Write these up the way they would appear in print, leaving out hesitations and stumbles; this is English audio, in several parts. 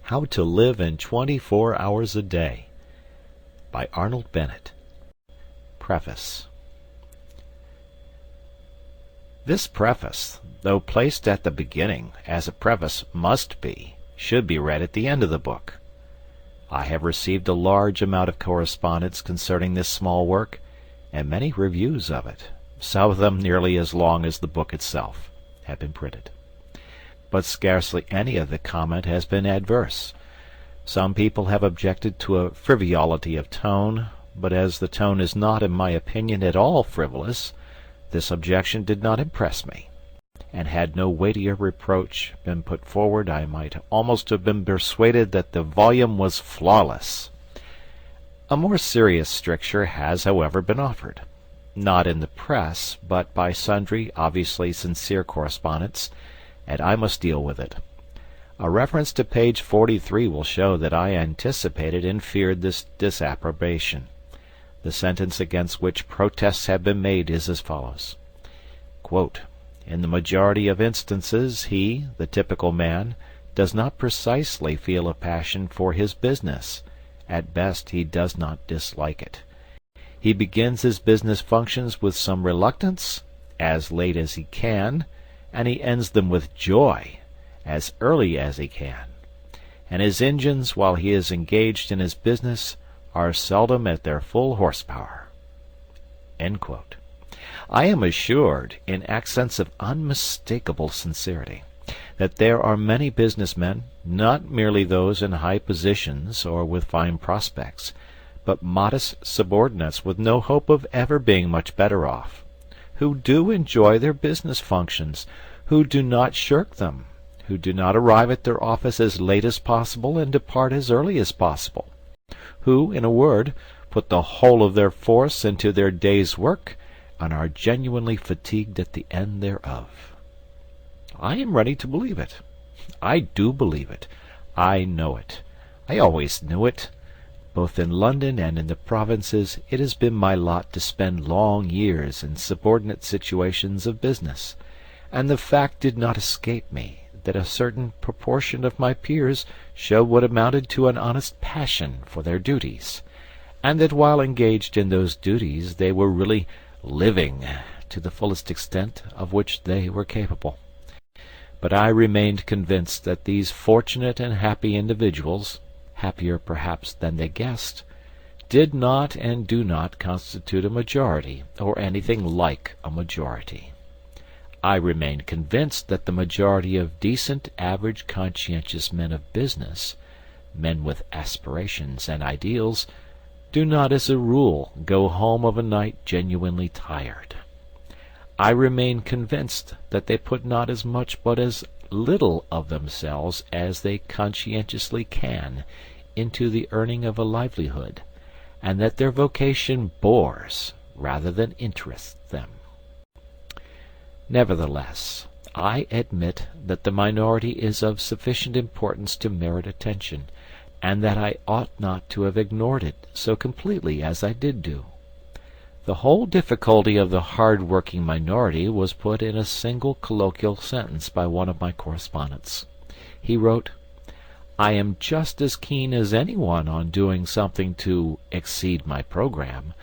How to Live in 24 Hours a Day by Arnold Bennett. Preface. This preface, though placed at the beginning, as a preface must be, should be read at the end of the book. I have received a large amount of correspondence concerning this small work, and many reviews of it, some of them nearly as long as the book itself, have been printed. But scarcely any of the comment has been adverse. Some people have objected to a frivolity of tone, but as the tone is not, in my opinion, at all frivolous, this objection did not impress me, and had no weightier reproach been put forward, I might almost have been persuaded that the volume was flawless. A more serious stricture has, however, been offered, not in the press, but by sundry obviously sincere correspondents, and I must deal with it. A reference to page 43 will show that I anticipated and feared this disapprobation. The sentence against which protests have been made is as follows. Quote, "In the majority of instances he, the typical man, does not precisely feel a passion for his business. At best he does not dislike it. He begins his business functions with some reluctance, as late as he can, and he ends them with joy, as early as he can. And his engines, while he is engaged in his business, are seldom at their full horsepower." End quote. I am assured, in accents of unmistakable sincerity, that there are many businessmen, not merely those in high positions or with fine prospects, but modest subordinates with no hope of ever being much better off, who do enjoy their business functions, who do not shirk them, who do not arrive at their office as late as possible and depart as early as possible, who, in a word, put the whole of their force into their day's work, and are genuinely fatigued at the end thereof. I am ready to believe it. I do believe it. I know it. I always knew it. Both in London and in the provinces it has been my lot to spend long years in subordinate situations of business, and the fact did not escape me that a certain proportion of my peers showed what amounted to an honest passion for their duties, and that while engaged in those duties they were really living to the fullest extent of which they were capable. But I remained convinced that these fortunate and happy individuals, happier perhaps than they guessed, did not and do not constitute a majority, or anything like a majority. I remained convinced that the majority of decent, average, conscientious men of business, men with aspirations and ideals, do not as a rule go home of a night genuinely tired. I remain convinced that they put not as much but as little of themselves as they conscientiously can into the earning of a livelihood, and that their vocation bores rather than interests them. Nevertheless, I admit that the minority is of sufficient importance to merit attention, and that I ought not to have ignored it so completely as I did do. The whole difficulty of the hard-working minority was put in a single colloquial sentence by one of my correspondents. He wrote, "I am just as keen as anyone on doing something to exceed my program,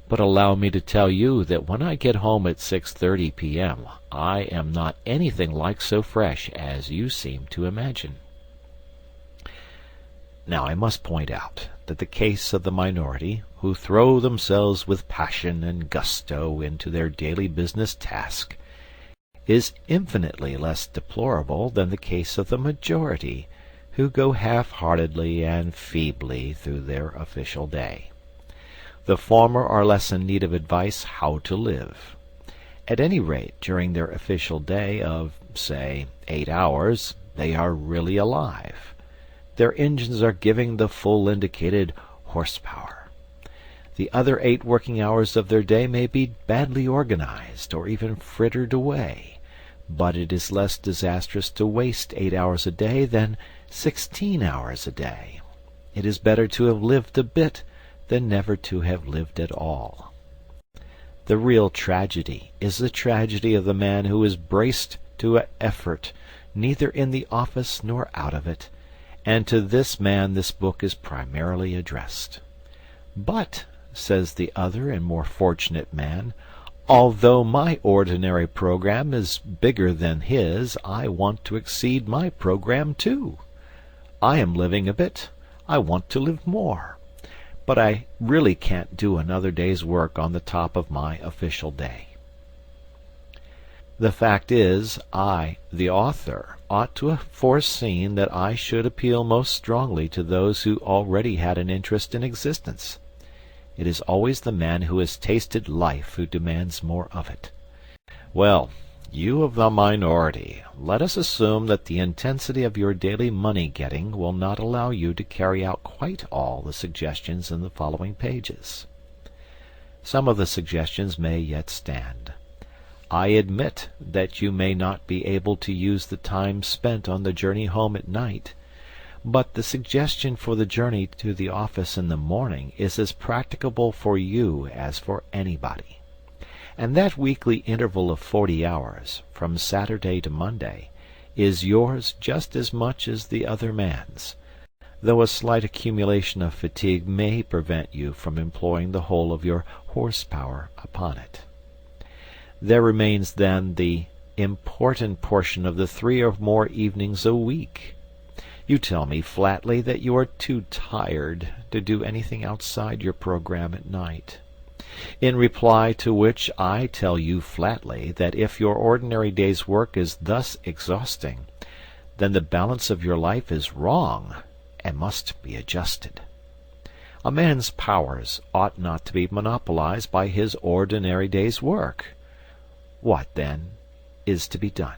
but allow me to tell you that when I get home at 6:30 p.m. I am not anything like so fresh as you seem to imagine." Now I must point out that the case of the minority, who throw themselves with passion and gusto into their daily business task, is infinitely less deplorable than the case of the majority, who go half-heartedly and feebly through their official day. The former are less in need of advice how to live. At any rate, during their official day of, say, 8 hours, they are really alive. Their engines are giving the full indicated horsepower. The other 8 working hours of their day may be badly organized, or even frittered away, but it is less disastrous to waste 8 hours a day than 16 hours a day. It is better to have lived a bit than never to have lived at all. The real tragedy is the tragedy of the man who is braced to effort neither in the office nor out of it, and to this man this book is primarily addressed. "But," says the other and more fortunate man, "although my ordinary program is bigger than his, I want to exceed my program too. I am living a bit, I want to live more, but I really can't do another day's work on the top of my official day." The fact is, I, the author, ought to have foreseen that I should appeal most strongly to those who already had an interest in existence. It is always the man who has tasted life who demands more of it. Well, you of the minority, let us assume that the intensity of your daily money-getting will not allow you to carry out quite all the suggestions in the following pages. Some of the suggestions may yet stand. I admit that you may not be able to use the time spent on the journey home at night, but the suggestion for the journey to the office in the morning is as practicable for you as for anybody. And that weekly interval of 40 hours, from Saturday to Monday, is yours just as much as the other man's, though a slight accumulation of fatigue may prevent you from employing the whole of your horsepower upon it. There remains then the important portion of the 3 or more evenings a week. You tell me flatly that you are too tired to do anything outside your program at night. In reply to which I tell you flatly that if your ordinary day's work is thus exhausting, then the balance of your life is wrong and must be adjusted. A man's powers ought not to be monopolized by his ordinary day's work. What, then, is to be done?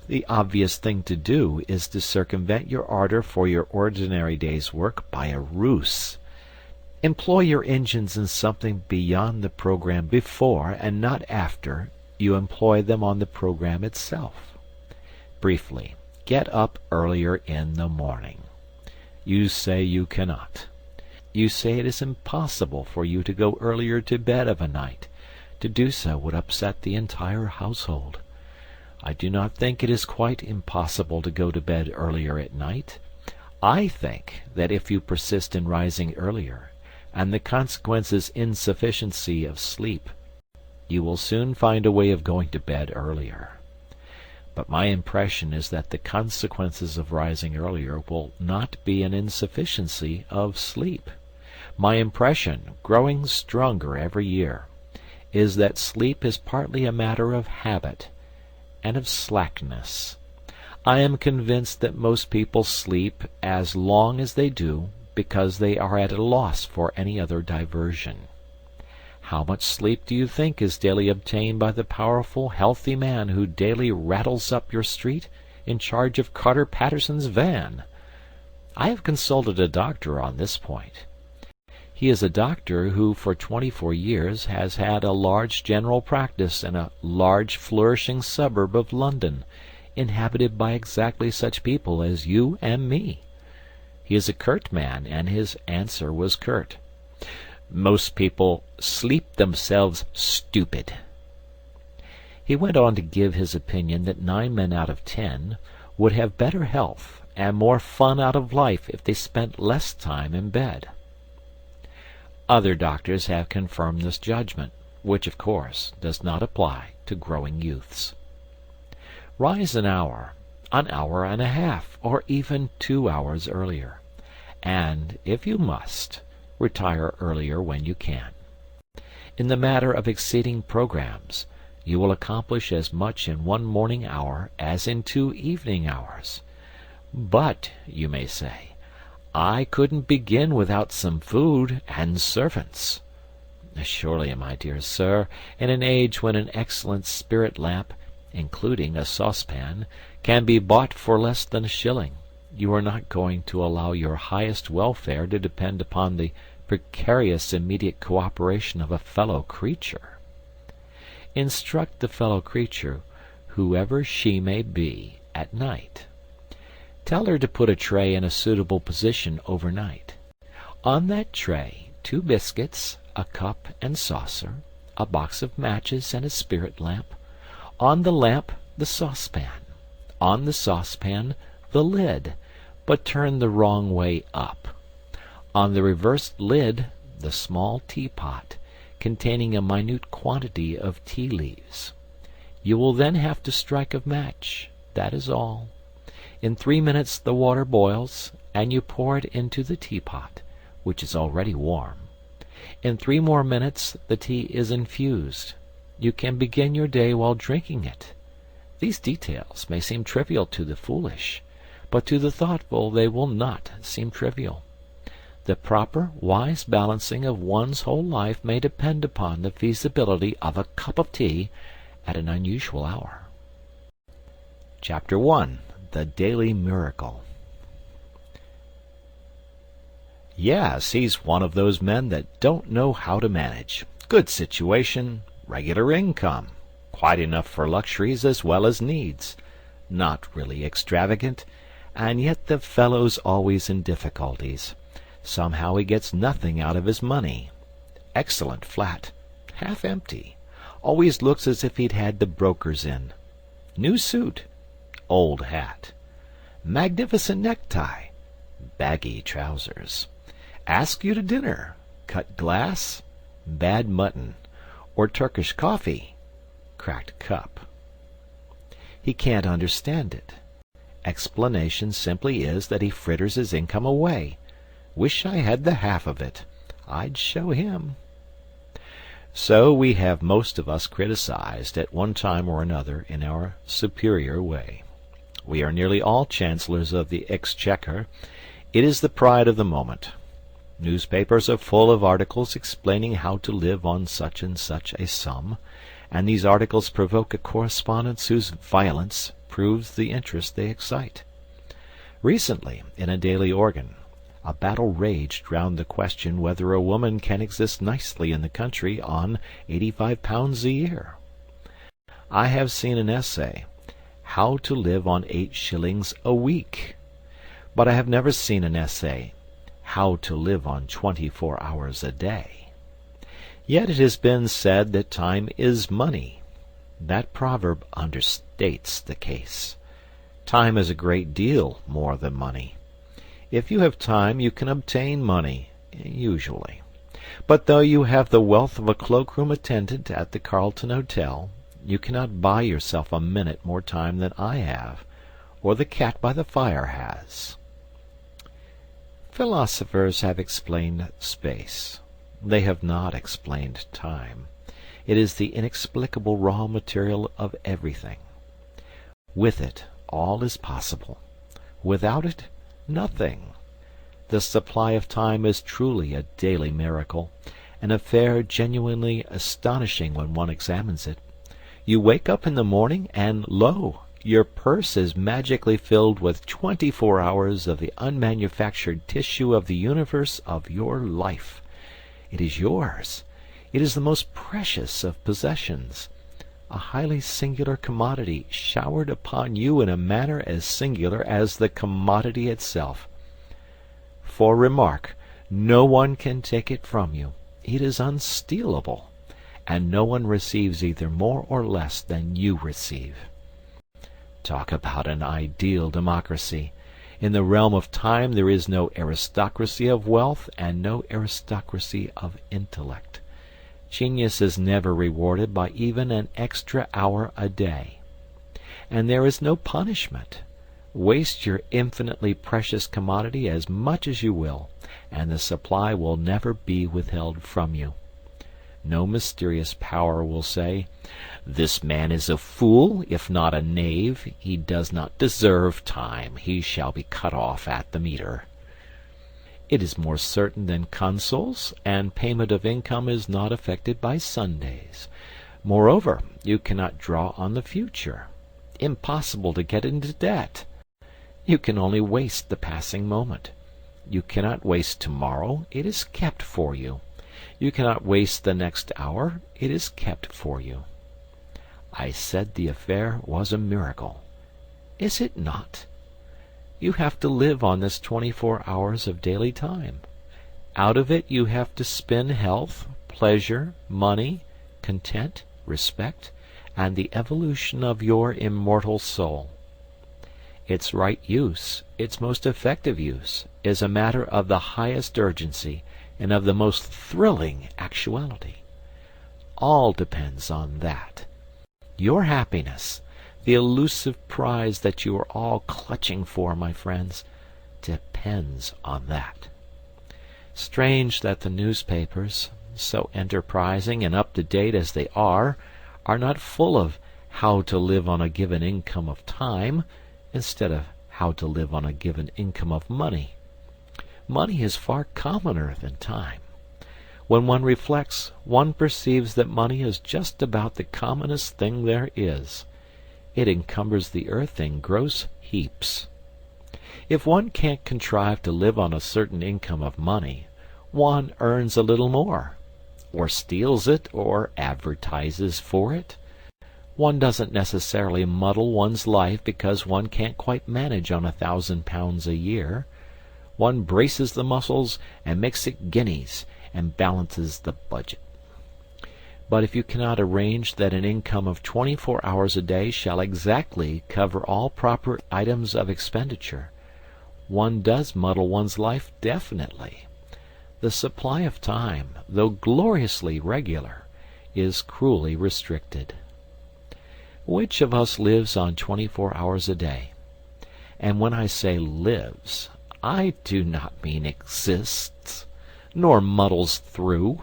The obvious thing to do is to circumvent your ardor for your ordinary day's work by a ruse. Employ your engines in something beyond the program before, and not after, you employ them on the program itself. Briefly, get up earlier in the morning. You say you cannot. You say it is impossible for you to go earlier to bed of a night. To do so would upset the entire household. I do not think it is quite impossible to go to bed earlier at night. I think that if you persist in rising earlier, and the consequence is insufficiency of sleep, you will soon find a way of going to bed earlier. But my impression is that the consequences of rising earlier will not be an insufficiency of sleep. My impression, growing stronger every year, is that sleep is partly a matter of habit and of slackness. I am convinced that most people sleep as long as they do because they are at a loss for any other diversion. How much sleep do you think is daily obtained by the powerful, healthy man who daily rattles up your street in charge of Carter Patterson's van? I have consulted a doctor on this point. He is a doctor who for 24 years has had a large general practice in a large flourishing suburb of London, inhabited by exactly such people as you and me. He is a curt man, and his answer was curt. Most people sleep themselves stupid. He went on to give his opinion that 9 men out of 10 would have better health and more fun out of life if they spent less time in bed. Other doctors have confirmed this judgment, which, of course, does not apply to growing youths. Rise an hour and a half, or even 2 hours earlier, and, if you must, retire earlier when you can. In the matter of exceeding programs, you will accomplish as much in 1 morning hour as in 2 evening hours. But, you may say, I couldn't begin without some food and servants. Surely, my dear sir, in an age when an excellent spirit lamp, including a saucepan, can be bought for less than a shilling, you are not going to allow your highest welfare to depend upon the precarious immediate cooperation of a fellow creature. Instruct the fellow creature, whoever she may be, at night. Tell her to put a tray in a suitable position overnight. On that tray, 2 biscuits, a cup and saucer, a box of matches and a spirit lamp. On the lamp, the saucepan. On the saucepan, the lid. but turned the wrong way up. On the reversed lid, the small teapot, containing a minute quantity of tea leaves. You will then have to strike a match, that is all. In 3 minutes the water boils, and you pour it into the teapot, which is already warm. In 3 more minutes the tea is infused. You can begin your day while drinking it. These details may seem trivial to the foolish, but to the thoughtful they will not seem trivial. The proper, wise balancing of one's whole life may depend upon the feasibility of a cup of tea at an unusual hour. Chapter 1. The Daily Miracle. Yes, he's one of those men that don't know how to manage. Good situation, regular income, quite enough for luxuries as well as needs. Not really extravagant, and yet the fellow's always in difficulties. Somehow he gets nothing out of his money. Excellent flat, half empty. Always looks as if he'd had the brokers in. New suit, old hat. Magnificent necktie, baggy trousers. Ask you to dinner, cut glass, bad mutton, or Turkish coffee, cracked cup. He can't understand it. Explanation simply is that he fritters his income away. Wish I had the half of it. I'd show him. So we have most of us criticized at one time or another in our superior way. We are nearly all chancellors of the exchequer. It is the pride of the moment. Newspapers are full of articles explaining how to live on such and such a sum, and these articles provoke a correspondence whose violence proves the interest they excite. Recently, in a daily organ, a battle raged round the question whether a woman can exist nicely in the country on £85 a year. I have seen an essay, How to Live on 8 shillings a Week, but I have never seen an essay, How to Live on 24 hours a Day. Yet it has been said that time is money. That proverb understates the case. Time is a great deal more than money. If you have time, you can obtain money, usually. But though you have the wealth of a cloakroom attendant at the Carlton Hotel, you cannot buy yourself a minute more time than I have, or the cat by the fire has. Philosophers have explained space. They have not explained time. It is the inexplicable raw material of everything. With it, all is possible. Without it, nothing. The supply of time is truly a daily miracle, an affair genuinely astonishing when one examines it. You wake up in the morning, and lo, your purse is magically filled with 24 hours of the unmanufactured tissue of the universe of your life. It is yours. It is the most precious of possessions, a highly singular commodity showered upon you in a manner as singular as the commodity itself. For remark, no one can take it from you. It is unstealable, and no one receives either more or less than you receive. Talk about an ideal democracy. In the realm of time there is no aristocracy of wealth and no aristocracy of intellect. Genius is never rewarded by even an extra hour a day. And there is no punishment. Waste your infinitely precious commodity as much as you will, and the supply will never be withheld from you. No mysterious power will say, "This man is a fool, if not a knave. He does not deserve time. He shall be cut off at the meter." It is more certain than consols, and payment of income is not affected by Sundays. Moreover, you cannot draw on the future. Impossible to get into debt. You can only waste the passing moment. You cannot waste tomorrow. It is kept for you. You cannot waste the next hour. It is kept for you. I said the affair was a miracle. Is it not? You have to live on this 24 hours of daily time. Out of it you have to spin health, pleasure, money, content, respect, and the evolution of your immortal soul. Its right use, its most effective use, is a matter of the highest urgency and of the most thrilling actuality. All depends on that. Your happiness, the elusive prize that you are all clutching for, my friends, depends on that. Strange that the newspapers, so enterprising and up-to-date as they are not full of how to live on a given income of time instead of how to live on a given income of money. Money is far commoner than time. When one reflects, one perceives that money is just about the commonest thing there is. It encumbers the earth in gross heaps. If one can't contrive to live on a certain income of money, one earns a little more, or steals it, or advertises for it. One doesn't necessarily muddle one's life because one can't quite manage on £1,000 a year. One braces the muscles and makes it guineas, and balances the budget. But if you cannot arrange that an income of 24 hours a day shall exactly cover all proper items of expenditure, one does muddle one's life definitely. The supply of time, though gloriously regular, is cruelly restricted. Which of us lives on 24 hours a day? And when I say lives, I do not mean exists, nor muddles through.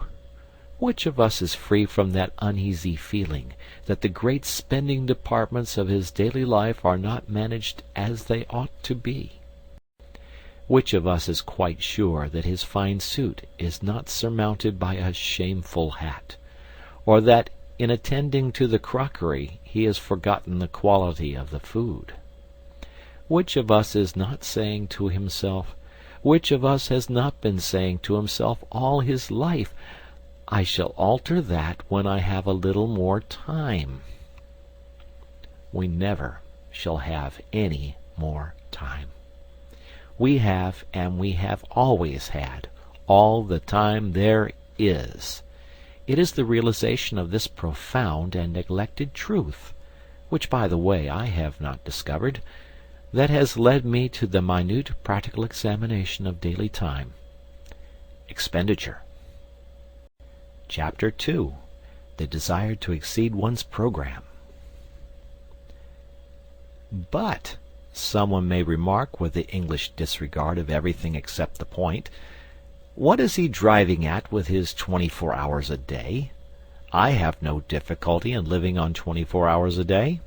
Which of us is free from that uneasy feeling that the great spending departments of his daily life are not managed as they ought to be? Which of us is quite sure that his fine suit is not surmounted by a shameful hat, or that in attending to the crockery he has forgotten the quality of the food? Which of us is not saying to himself, which of us has not been saying to himself all his life, I shall alter that when I have a little more time? We never shall have any more time. We have, and we have always had, all the time there is. It is the realization of this profound and neglected truth, which, by the way, I have not discovered, that has led me to the minute practical examination of daily time. Expenditure. Chapter 2. The desire to exceed one's program. But, someone may remark with the English disregard of everything except the point, what is he driving at with his 24 hours a day? I have no difficulty in living on 24 hours a day.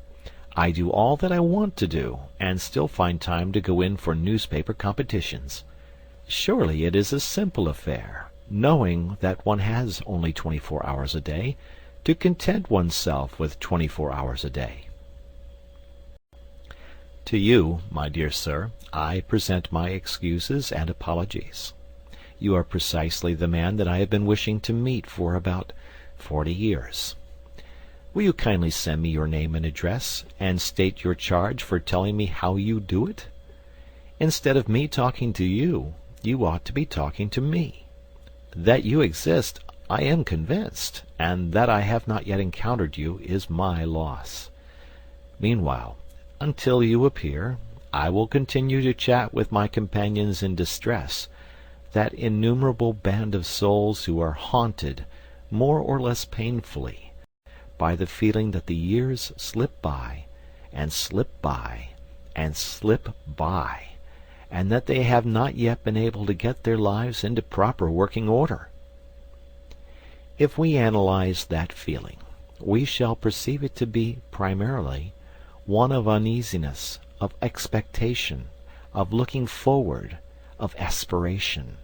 I do all that I want to do, and still find time to go in for newspaper competitions. Surely it is a simple affair, knowing that one has only 24 hours a day, to content oneself with 24 hours a day. To you, my dear sir, I present my excuses and apologies. You are precisely the man that I have been wishing to meet for about 40 years. Will you kindly send me your name and address, and state your charge for telling me how you do it? Instead of me talking to you, you ought to be talking to me. That you exist, I am convinced, and that I have not yet encountered you is my loss. Meanwhile, until you appear, I will continue to chat with my companions in distress, that innumerable band of souls who are haunted, more or less painfully, by the feeling that the years slip by, and slip by, and slip by, and that they have not yet been able to get their lives into proper working order. If we analyze that feeling, we shall perceive it to be primarily one of uneasiness, of expectation, of looking forward, of aspiration.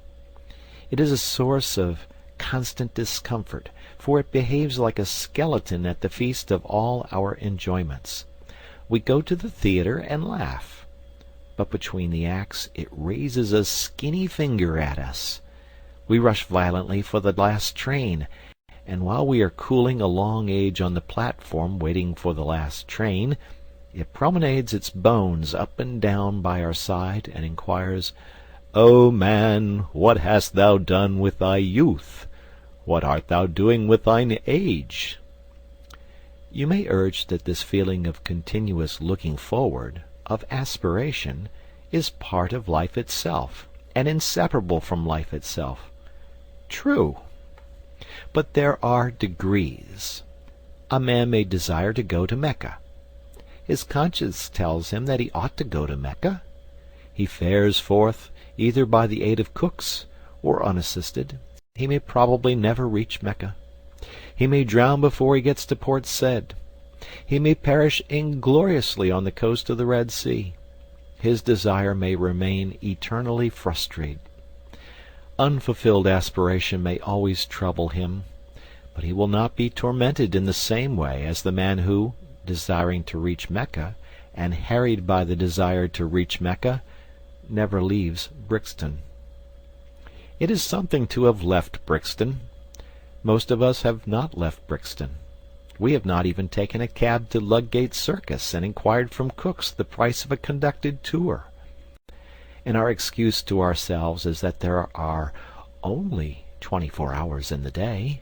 It is a source of constant discomfort, for it behaves like a skeleton at the feast of all our enjoyments. We go to the theater and laugh, but between the acts it raises a skinny finger at us. We rush violently for the last train, and while we are cooling a long age on the platform waiting for the last train, it promenades its bones up and down by our side and inquires, O man, what hast thou done with thy youth? What art thou doing with thine age? You may urge that this feeling of continuous looking forward, of aspiration is part of life itself, and inseparable from life itself. True. But there are degrees. A man may desire to go to Mecca. His conscience tells him that he ought to go to Mecca. He fares forth either by the aid of cooks or unassisted. He may probably never reach Mecca. He may drown before he gets to Port Said. He may perish ingloriously on the coast of the Red Sea. His desire may remain eternally frustrated. Unfulfilled aspiration may always trouble him, but he will not be tormented in the same way as the man who, desiring to reach Mecca, and harried by the desire to reach Mecca, never leaves Brixton. It is something to have left Brixton. Most of us have not left Brixton. We have not even taken a cab to Ludgate Circus and inquired from cooks the price of a conducted tour. And our excuse to ourselves is that there are only 24 hours in the day.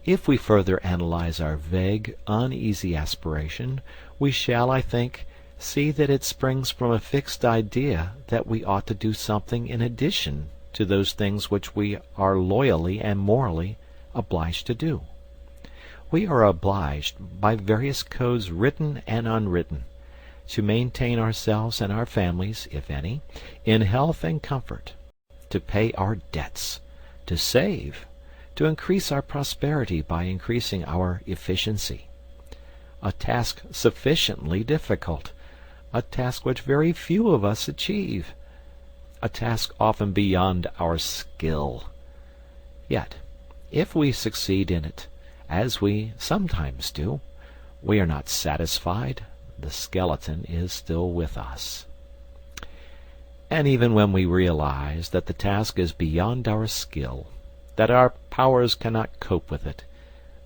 If we further analyze our vague, uneasy aspiration, we shall, I think, see that it springs from a fixed idea that we ought to do something in addition to those things which we are loyally and morally obliged to do. We are obliged, by various codes written and unwritten, to maintain ourselves and our families, if any, in health and comfort, to pay our debts, to save, to increase our prosperity by increasing our efficiency. A task sufficiently difficult, a task which very few of us achieve, a task often beyond our skill. Yet, if we succeed in it, as we sometimes do, we are not satisfied. The skeleton is still with us. And even when we realize that the task is beyond our skill, that our powers cannot cope with it,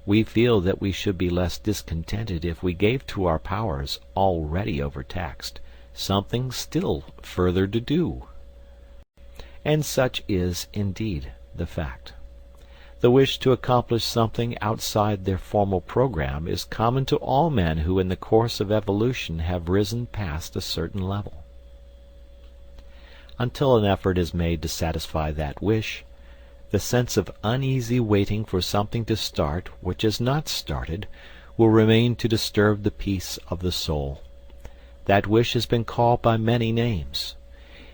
we feel that we should be less discontented if we gave to our powers, already overtaxed, something still further to do. And such is indeed the fact. The wish to accomplish something outside their formal program is common to all men who in the course of evolution have risen past a certain level. Until an effort is made to satisfy that wish, the sense of uneasy waiting for something to start which is not started will remain to disturb the peace of the soul. That wish has been called by many names.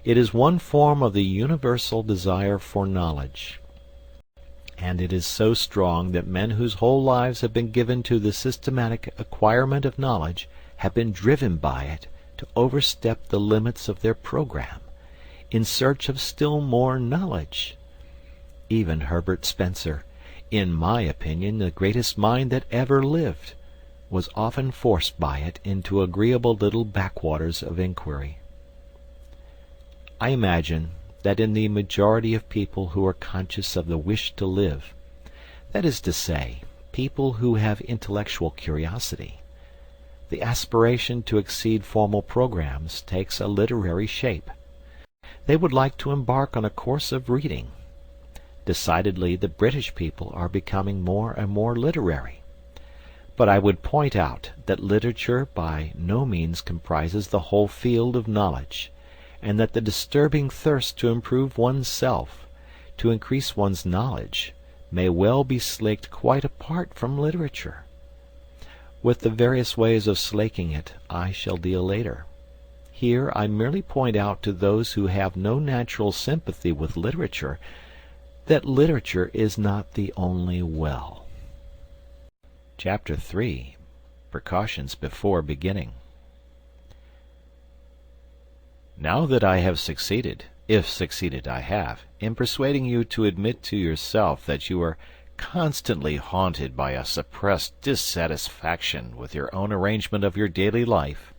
It is one form of the universal desire for knowledge, and it is so strong that men whose whole lives have been given to the systematic acquirement of knowledge have been driven by it to overstep the limits of their program, in search of still more knowledge. Even Herbert Spencer, in my opinion the greatest mind that ever lived, was often forced by it into agreeable little backwaters of inquiry. I imagine that in the majority of people who are conscious of the wish to live, that is to say, people who have intellectual curiosity, the aspiration to exceed formal programs takes a literary shape. They would like to embark on a course of reading. Decidedly, the British people are becoming more and more literary. But I would point out that literature by no means comprises the whole field of knowledge, and that the disturbing thirst to improve one's self, to increase one's knowledge, may well be slaked quite apart from literature. With the various ways of slaking it I shall deal later. Here I merely point out to those who have no natural sympathy with literature that literature is not the only well. Chapter 3. Precautions before beginning. Now that I have succeeded, if succeeded I have, in persuading you to admit to yourself that you are constantly haunted by a suppressed dissatisfaction with your own arrangement of your daily life,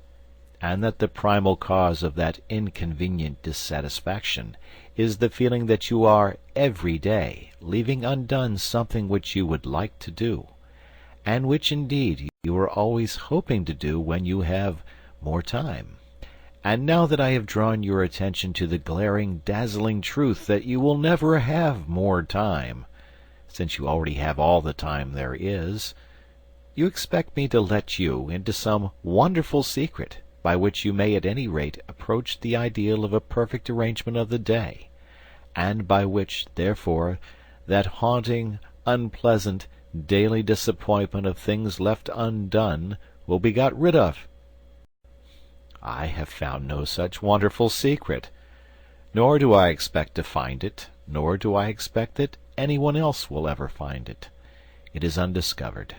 and that the primal cause of that inconvenient dissatisfaction is the feeling that you are every day leaving undone something which you would like to do, and which indeed you are always hoping to do when you have more time. And now that I have drawn your attention to the glaring, dazzling truth that you will never have more time, since you already have all the time there is, you expect me to let you into some wonderful secret, by which you may at any rate approach the ideal of a perfect arrangement of the day, and by which, therefore, that haunting, unpleasant, daily disappointment of things left undone will be got rid of. I have found no such wonderful secret, nor do I expect to find it, nor do I expect that anyone else will ever find it. It is undiscovered.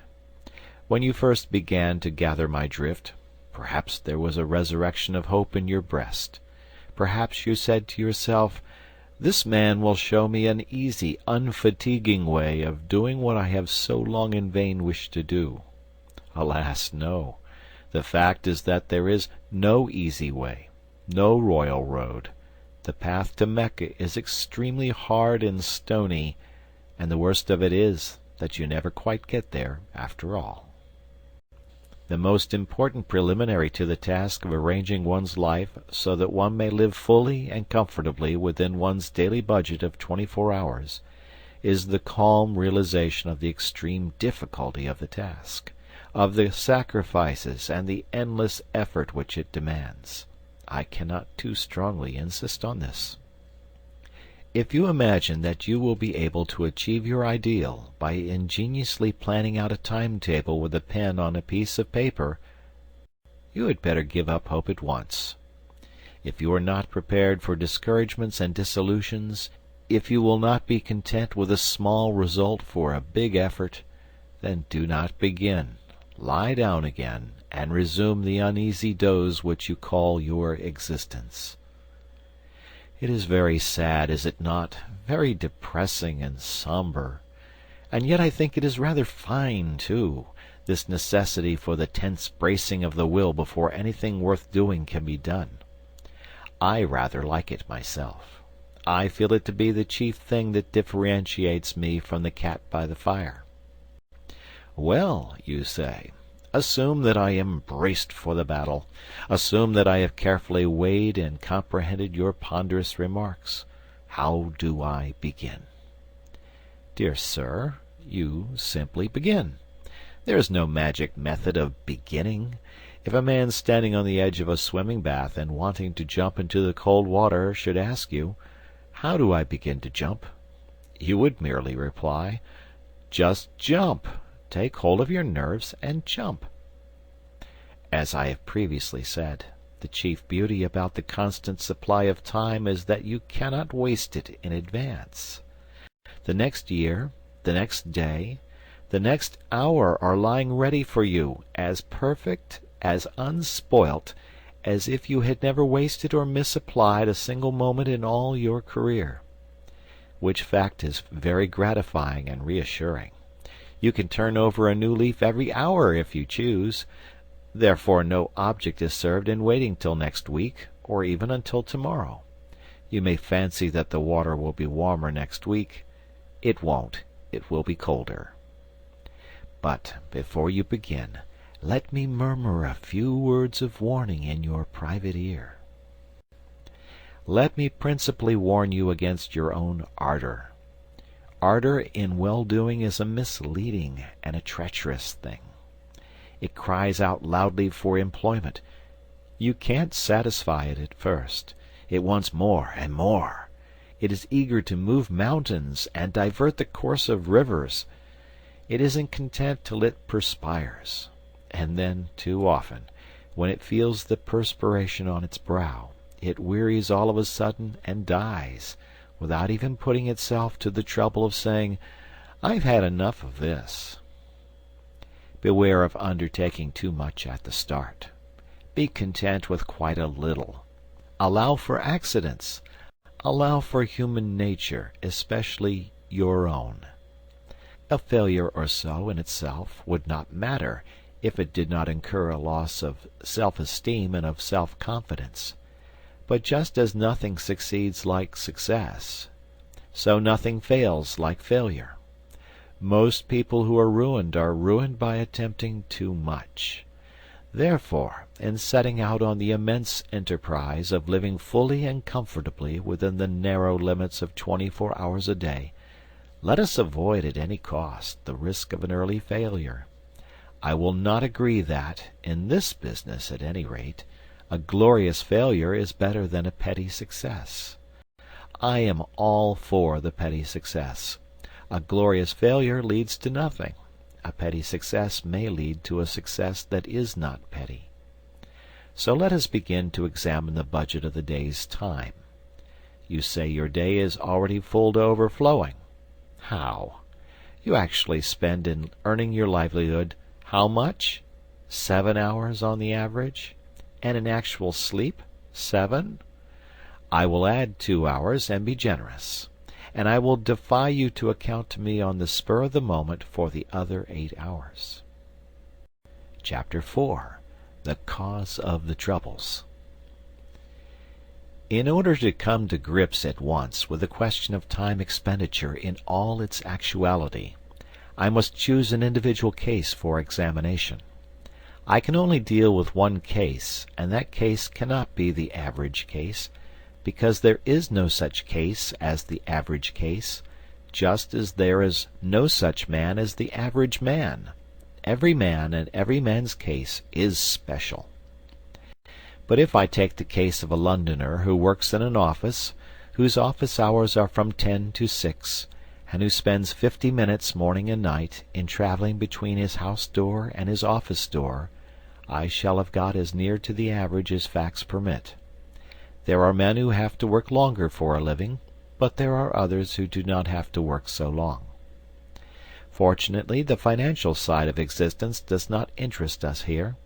When you first began to gather my drift, perhaps there was a resurrection of hope in your breast. Perhaps you said to yourself, "This man will show me an easy, unfatiguing way of doing what I have so long in vain wished to do." Alas, no. The fact is that there is no easy way, no royal road. The path to Mecca is extremely hard and stony, and the worst of it is that you never quite get there after all. The most important preliminary to the task of arranging one's life so that one may live fully and comfortably within one's daily budget of 24 hours is the calm realization of the extreme difficulty of the task, of the sacrifices and the endless effort which it demands. I cannot too strongly insist on this. If you imagine that you will be able to achieve your ideal by ingeniously planning out a timetable with a pen on a piece of paper, you had better give up hope at once. If you are not prepared for discouragements and dissolutions, if you will not be content with a small result for a big effort, then do not begin. Lie down again, and resume the uneasy doze which you call your existence. It is very sad, is it not? Very depressing and somber. And yet I think it is rather fine, too, this necessity for the tense bracing of the will before anything worth doing can be done. I rather like it myself. I feel it to be the chief thing that differentiates me from the cat by the fire. Well, you say, assume that I am braced for the battle. Assume that I have carefully weighed and comprehended your ponderous remarks. How do I begin? Dear sir, you simply begin. There is no magic method of beginning. If a man standing on the edge of a swimming bath and wanting to jump into the cold water should ask you, "How do I begin to jump?" you would merely reply, "Just jump. Take hold of your nerves and jump." As I have previously said, the chief beauty about the constant supply of time is that you cannot waste it in advance. The next year, the next day, the next hour are lying ready for you, as perfect, as unspoilt, as if you had never wasted or misapplied a single moment in all your career. Which fact is very gratifying and reassuring. You can turn over a new leaf every hour if you choose. Therefore no object is served in waiting till next week, or even until tomorrow. You may fancy that the water will be warmer next week. It won't. It will be colder. But before you begin, let me murmur a few words of warning in your private ear. Let me principally warn you against your own ardor. Ardor in well-doing is a misleading and a treacherous thing. It cries out loudly for employment. You can't satisfy it at first. It wants more and more. It is eager to move mountains and divert the course of rivers. It isn't content till it perspires. And then, too often, when it feels the perspiration on its brow, it wearies all of a sudden and dies, without even putting itself to the trouble of saying, "I've had enough of this." Beware of undertaking too much at the start. Be content with quite a little. Allow for accidents. Allow for human nature, especially your own. A failure or so in itself would not matter if it did not incur a loss of self-esteem and of self-confidence. But just as nothing succeeds like success, so nothing fails like failure. Most people who are ruined by attempting too much. Therefore, in setting out on the immense enterprise of living fully and comfortably within the narrow limits of 24 hours a day, let us avoid at any cost the risk of an early failure. I will not agree that, in this business at any rate, A glorious failure is better than a petty success. I am all for the petty success. A glorious failure leads to nothing. A petty success may lead to a success that is not petty. So let us begin to examine the budget of the day's time. You say your day is already full to overflowing. How? You actually spend in earning your livelihood how much? 7 hours on the average? And in actual sleep, 7? I will add 2 hours and be generous, and I will defy you to account to me on the spur of the moment for the other 8 hours. Chapter 4. The Cause of the Troubles. In order to come to grips at once with the question of time expenditure in all its actuality, I must choose an individual case for examination. I can only deal with one case, and that case cannot be the average case, because there is no such case as the average case, just as there is no such man as the average man. Every man and every man's case is special. But if I take the case of a Londoner who works in an office, whose office hours are from 10 to 6, and who spends 50 minutes morning and night in traveling between his house door and his office door, I shall have got as near to the average as facts permit. There are men who have to work longer for a living, but there are others who do not have to work so long. Fortunately, the financial side of existence does not interest us here.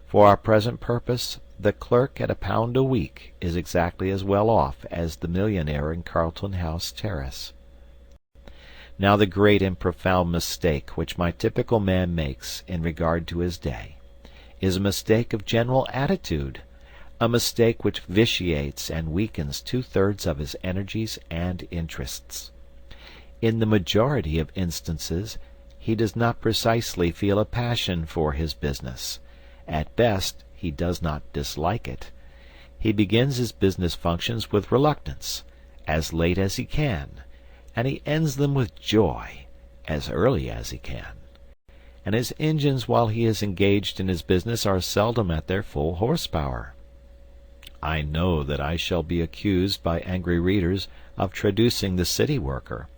For our present purpose, the clerk at £1 a week is exactly as well off as the millionaire in Carlton House Terrace. Now the great and profound mistake which my typical man makes in regard to his day is a mistake of general attitude, a mistake which vitiates and weakens 2/3 of his energies and interests. In the majority of instances, he does not precisely feel a passion for his business. At best, he does not dislike it. He begins his business functions with reluctance, as late as he can, and he ends them with joy, as early as he can. And his engines while he is engaged in his business are seldom at their full horsepower. I know that I shall be accused by angry readers of traducing the city worker,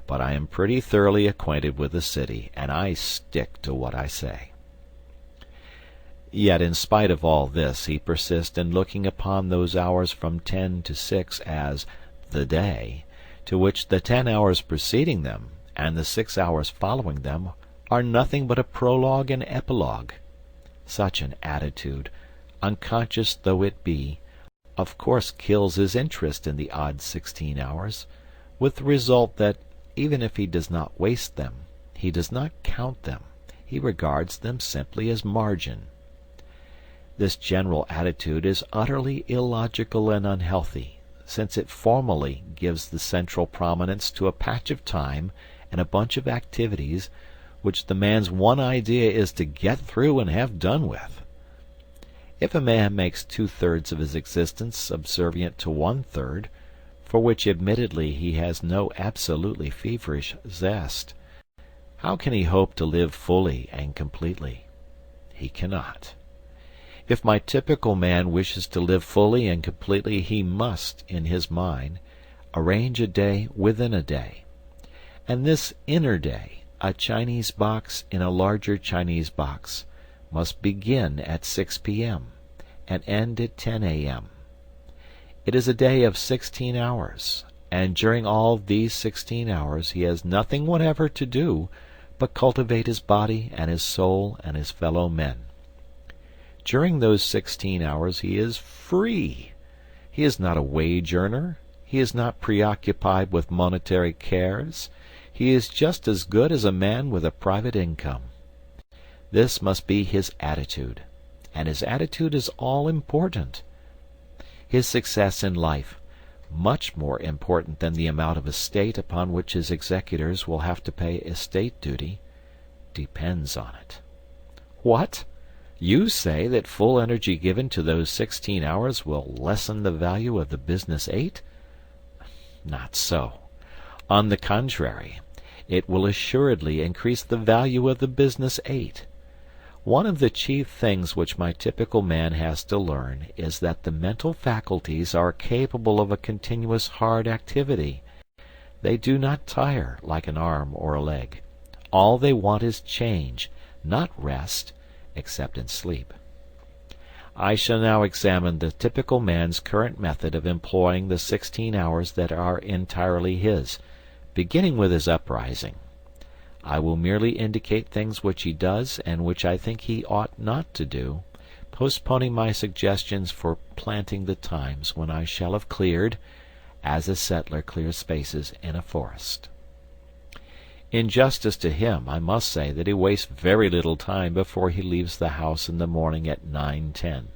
but I am pretty thoroughly acquainted with the city, and I stick to what I say. Yet in spite of all this he persists in looking upon those hours from 10 to 6 as the day, to which the 10 hours preceding them and the 6 hours following them are nothing but a prologue and epilogue. Such an attitude, unconscious though it be, of course kills his interest in the odd 16 hours, with the result that, even if he does not waste them, he does not count them, he regards them simply as margin. This general attitude is utterly illogical and unhealthy, since it formally gives the central prominence to a patch of time and a bunch of activities which the man's one idea is to get through and have done with. If a man makes 2/3 of his existence subservient to 1/3, for which admittedly he has no absolutely feverish zest, how can he hope to live fully and completely? He cannot. If my typical man wishes to live fully and completely, he must, in his mind, arrange a day within a day. And this inner day, a Chinese box in a larger Chinese box, must begin at 6 p.m. and end at 10 a.m. It is a day of 16 hours, and during all these 16 hours he has nothing whatever to do but cultivate his body and his soul and his fellow men. During those 16 hours he is free. He is not a wage earner. He is not preoccupied with monetary cares. He is just as good as a man with a private income. This must be his attitude, and his attitude is all important. His success in life, much more important than the amount of estate upon which his executors will have to pay estate duty, depends on it. What? You say that full energy given to those 16 hours will lessen the value of the business 8? Not so. On the contrary, it will assuredly increase the value of the business 8. One of the chief things which my typical man has to learn is that the mental faculties are capable of a continuous hard activity. They do not tire, like an arm or a leg. All they want is change, not rest, except in sleep. I shall now examine the typical man's current method of employing the 16 hours that are entirely his, beginning with his uprising. I will merely indicate things which he does and which I think he ought not to do, postponing my suggestions for planting the times when I shall have cleared, as a settler clears spaces in a forest. In justice to him, I must say that he wastes very little time before he leaves the house in the morning at 9:10.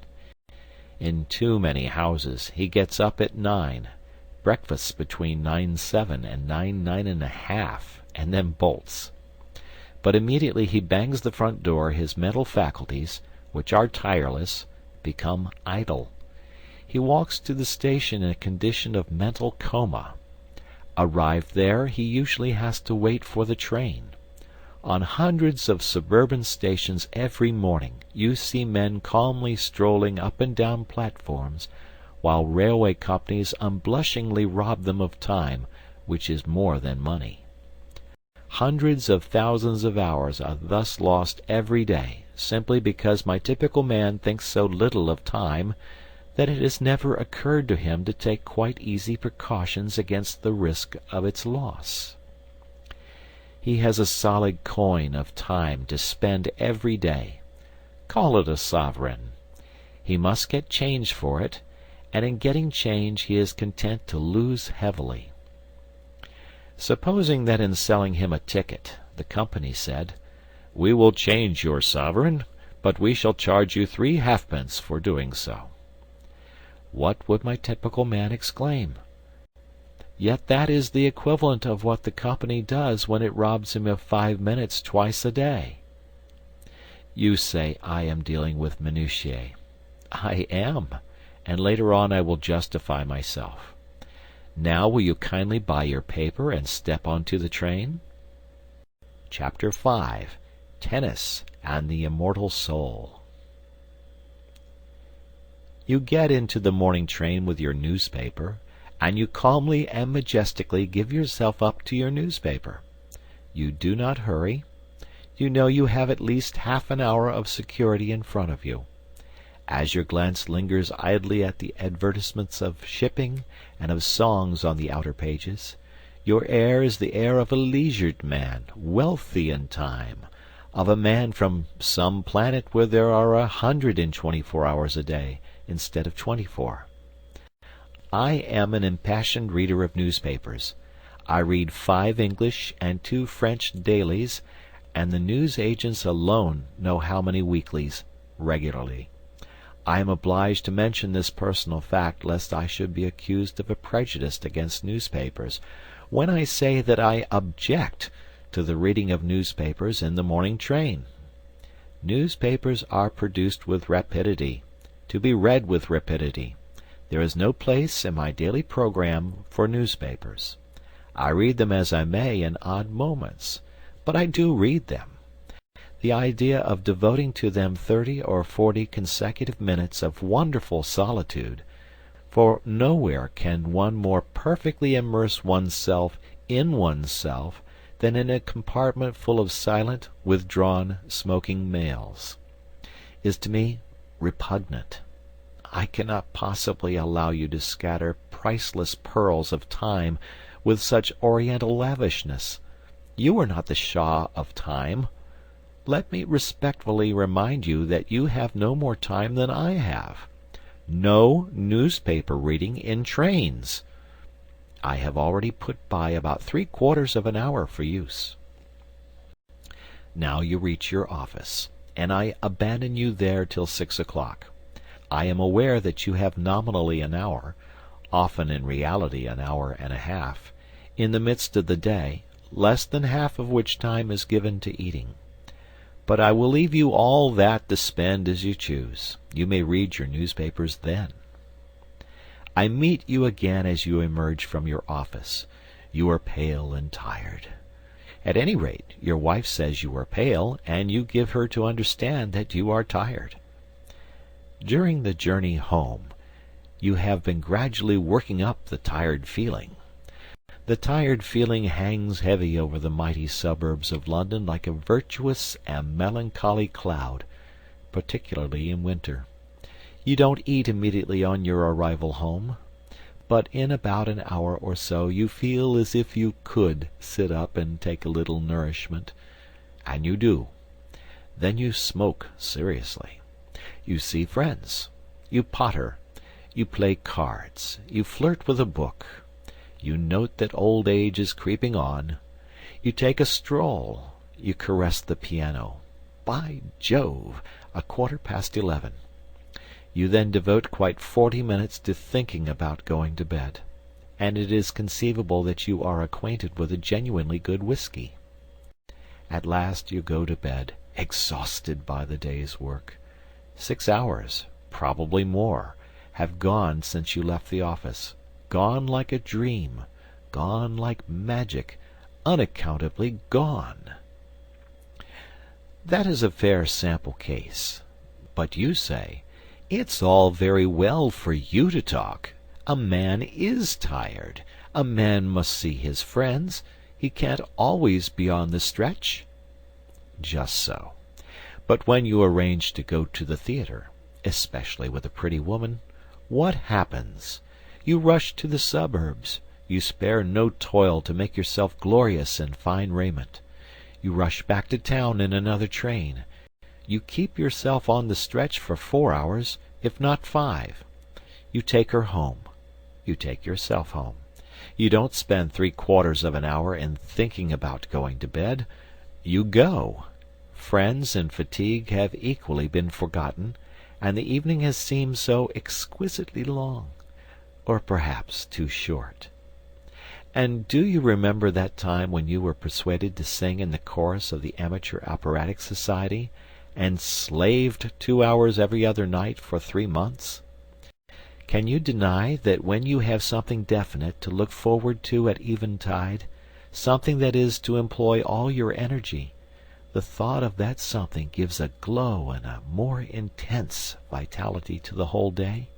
In too many houses he gets up at 9, breakfasts between 9:07 and 9:30, and then bolts. But immediately he bangs the front door his mental faculties, which are tireless, become idle. He walks to the station in a condition of mental coma. Arrived there, he usually has to wait for the train. On hundreds of suburban stations every morning you see men calmly strolling up and down platforms, while railway companies unblushingly rob them of time, which is more than money. Hundreds of thousands of hours are thus lost every day, simply because my typical man thinks so little of time that it has never occurred to him to take quite easy precautions against the risk of its loss. He has a solid coin of time to spend every day. Call it a sovereign. He must get change for it, and in getting change he is content to lose heavily. Supposing that in selling him a ticket, the company said, "We will change your sovereign, but we shall charge you 3 halfpence for doing so." What would my typical man exclaim? Yet that is the equivalent of what the company does when it robs him of 5 minutes twice a day. You say I am dealing with minutiae. I am, and later on I will justify myself. Now will you kindly buy your paper and step onto the train? Chapter 5. Tennis and the Immortal Soul. You get into the morning train with your newspaper, and you calmly and majestically give yourself up to your newspaper. You do not hurry. You know you have at least half an hour of security in front of you. As your glance lingers idly at the advertisements of shipping and of songs on the outer pages, your air is the air of a leisured man, wealthy in time, of a man from some planet where there are 124 hours a day instead of 24. I am an impassioned reader of newspapers. I read 5 English and 2 French dailies, and the news agents alone know how many weeklies, regularly. I am obliged to mention this personal fact lest I should be accused of a prejudice against newspapers, when I say that I object to the reading of newspapers in the morning train. Newspapers are produced with rapidity, to be read with rapidity. There is no place in my daily program for newspapers. I read them as I may in odd moments, but I do read them. The idea of devoting to them 30 or 40 consecutive minutes of wonderful solitude, for nowhere can one more perfectly immerse oneself in oneself than in a compartment full of silent, withdrawn, smoking males, is to me repugnant. I cannot possibly allow you to scatter priceless pearls of time with such oriental lavishness. You are not the Shah of time. Let me respectfully remind you that you have no more time than I have. No newspaper reading in trains. I have already put by about 3/4 of an hour for use. Now you reach your office, and I abandon you there till 6 o'clock. I am aware that you have nominally an hour, often in reality an hour and a half, in the midst of the day, less than half of which time is given to eating. But I will leave you all that to spend as you choose. You may read your newspapers then. I meet you again as you emerge from your office. You are pale and tired. At any rate, your wife says you are pale, and you give her to understand that you are tired. During the journey home, you have been gradually working up the tired feeling. The tired feeling hangs heavy over the mighty suburbs of London like a virtuous and melancholy cloud, particularly in winter. You don't eat immediately on your arrival home, but in about an hour or so you feel as if you could sit up and take a little nourishment, and you do. Then you smoke seriously. You see friends. You potter. You play cards. You flirt with a book. You note that old age is creeping on. You take a stroll. You caress the piano. By Jove, 11:15. You then devote quite 40 minutes to thinking about going to bed, and it is conceivable that you are acquainted with a genuinely good whisky. At last you go to bed, exhausted by the day's work. 6 hours, probably more, have gone since you left the office, gone like a dream, gone like magic, unaccountably gone. That is a fair sample case. But you say, it's all very well for you to talk. A man is tired. A man must see his friends. He can't always be on the stretch. Just so. But when you arrange to go to the theatre, especially with a pretty woman, what happens? You rush to the suburbs. You spare no toil to make yourself glorious in fine raiment. You rush back to town in another train. You keep yourself on the stretch for 4 hours, if not 5. You take her home. You take yourself home. You don't spend 3/4 of an hour in thinking about going to bed. You go. Friends and fatigue have equally been forgotten, and the evening has seemed so exquisitely long, or perhaps too short. And do you remember that time when you were persuaded to sing in the chorus of the Amateur Operatic Society, and slaved 2 hours every other night for 3 months? Can you deny that when you have something definite to look forward to at eventide, something that is to employ all your energy, the thought of that something gives a glow and a more intense vitality to the whole day?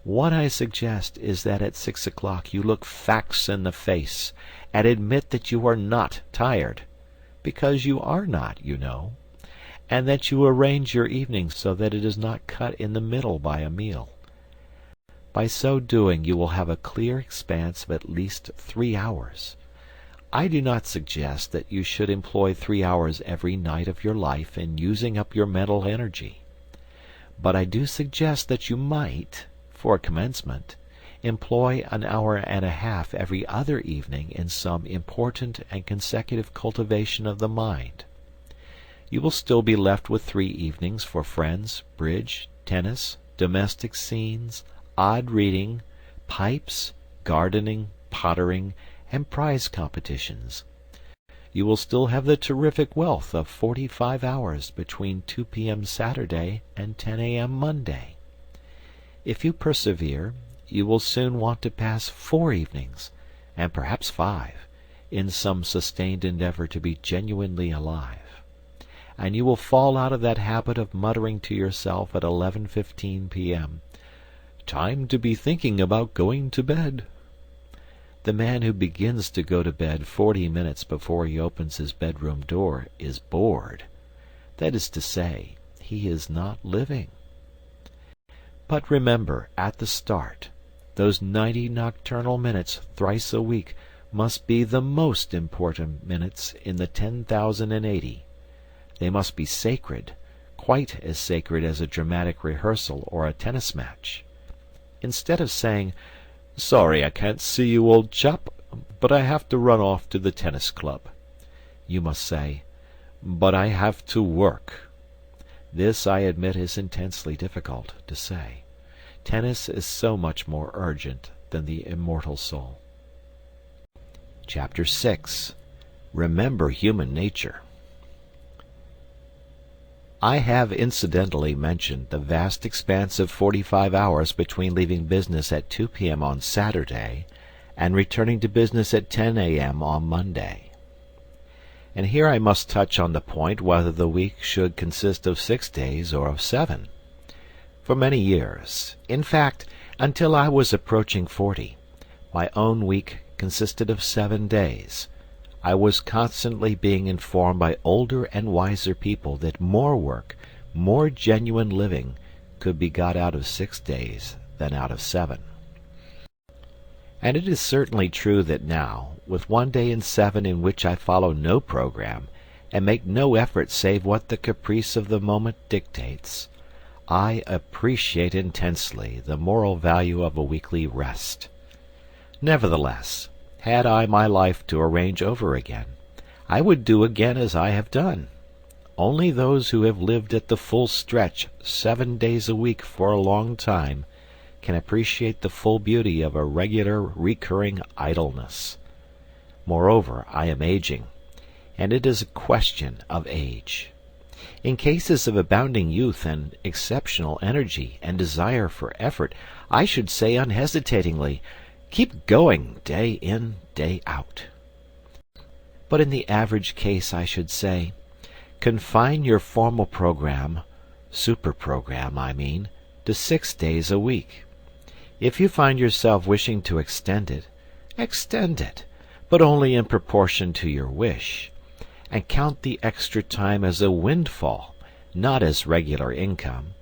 What I suggest is that at 6 o'clock you look facts in the face and admit that you are not tired, because you are not, you know, and that you arrange your evening so that it is not cut in the middle by a meal. By so doing you will have a clear expanse of at least 3 hours. I do not suggest that you should employ 3 hours every night of your life in using up your mental energy, but I do suggest that you might, for commencement, employ an hour and a half every other evening in some important and consecutive cultivation of the mind. You will still be left with 3 evenings for friends, bridge, tennis, domestic scenes, odd reading, pipes, gardening, pottering, and prize competitions. You will still have the terrific wealth of 45 hours between 2 p.m. Saturday and 10 a.m. Monday. If you persevere, you will soon want to pass 4 evenings, and perhaps 5, in some sustained endeavor to be genuinely alive. And you will fall out of that habit of muttering to yourself at 11:15 p.m., "Time to be thinking about going to bed." The man who begins to go to bed 40 minutes before he opens his bedroom door is bored. That is to say, he is not living. But remember, at the start, those 90 nocturnal minutes thrice a week must be the most important minutes in the 10,080. They must be sacred, quite as sacred as a dramatic rehearsal or a tennis match. Instead of saying, "Sorry I can't see you, old chap, but I have to run off to the tennis club," you must say, "But I have to work." This, I admit, is intensely difficult to say. Tennis is so much more urgent than the immortal soul. Chapter 6. Remember Human Nature. I have incidentally mentioned the vast expanse of 45 hours between leaving business at 2 p.m. on Saturday and returning to business at 10 a.m. on Monday. and here I must touch on the point whether the week should consist of 6 days or of 7. For many years, in fact, until I was approaching 40, my own week consisted of 7 days. I was constantly being informed by older and wiser people that more work, more genuine living, could be got out of 6 days than out of 7. And it is certainly true that now, with 1 day in 7 in which I follow no program, and make no effort save what the caprice of the moment dictates, I appreciate intensely the moral value of a weekly rest. Nevertheless, had I my life to arrange over again, I would do again as I have done. Only those who have lived at the full stretch 7 days a week for a long time can appreciate the full beauty of a regular recurring idleness. Moreover, I am aging, and it is a question of age. In cases of abounding youth and exceptional energy and desire for effort, I should say unhesitatingly, keep going day in, day out. But in the average case I should say, confine your formal program, super-program I mean, to 6 days a week. If you find yourself wishing to extend it, but only in proportion to your wish, and count the extra time as a windfall, not as regular income,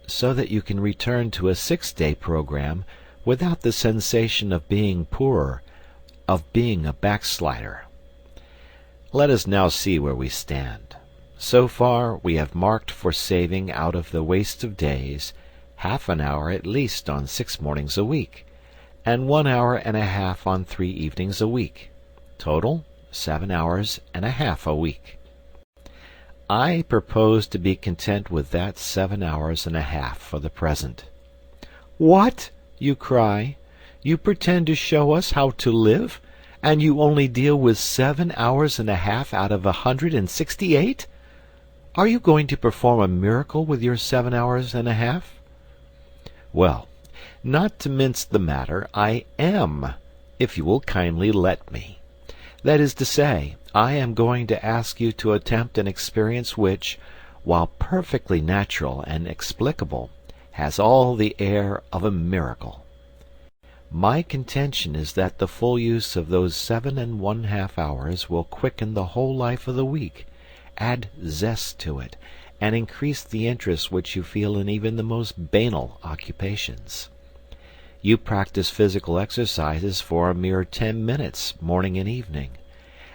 so that you can return to a 6-day program without the sensation of being poorer, of being a backslider. Let us now see where we stand. So far we have marked for saving out of the waste of days half an hour at least on 6 mornings a week, and 1 hour and a half on 3 evenings a week. Total, 7 hours and a half a week. I propose to be content with that 7 hours and a half for the present. What? You cry. You pretend to show us how to live, and you only deal with 7 hours and a half out of 168? Are you going to perform a miracle with your 7 hours and a half? Well, not to mince the matter, I am, if you will kindly let me. That is to say, I am going to ask you to attempt an experience which, while perfectly natural and explicable, has all the air of a miracle. My contention is that the full use of those 7½ hours will quicken the whole life of the week, add zest to it, and increase the interest which you feel in even the most banal occupations. You practice physical exercises for a mere 10 minutes, morning and evening,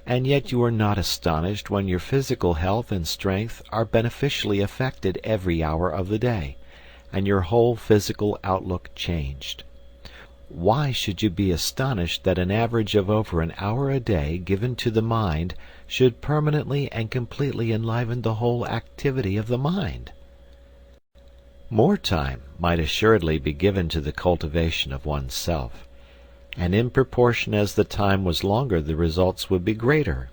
and yet you are not astonished when your physical health and strength are beneficially affected every hour of the day, and your whole physical outlook changed. Why should you be astonished that an average of over an hour a day given to the mind should permanently and completely enliven the whole activity of the mind? More time might assuredly be given to the cultivation of one's self, and in proportion as the time was longer the results would be greater.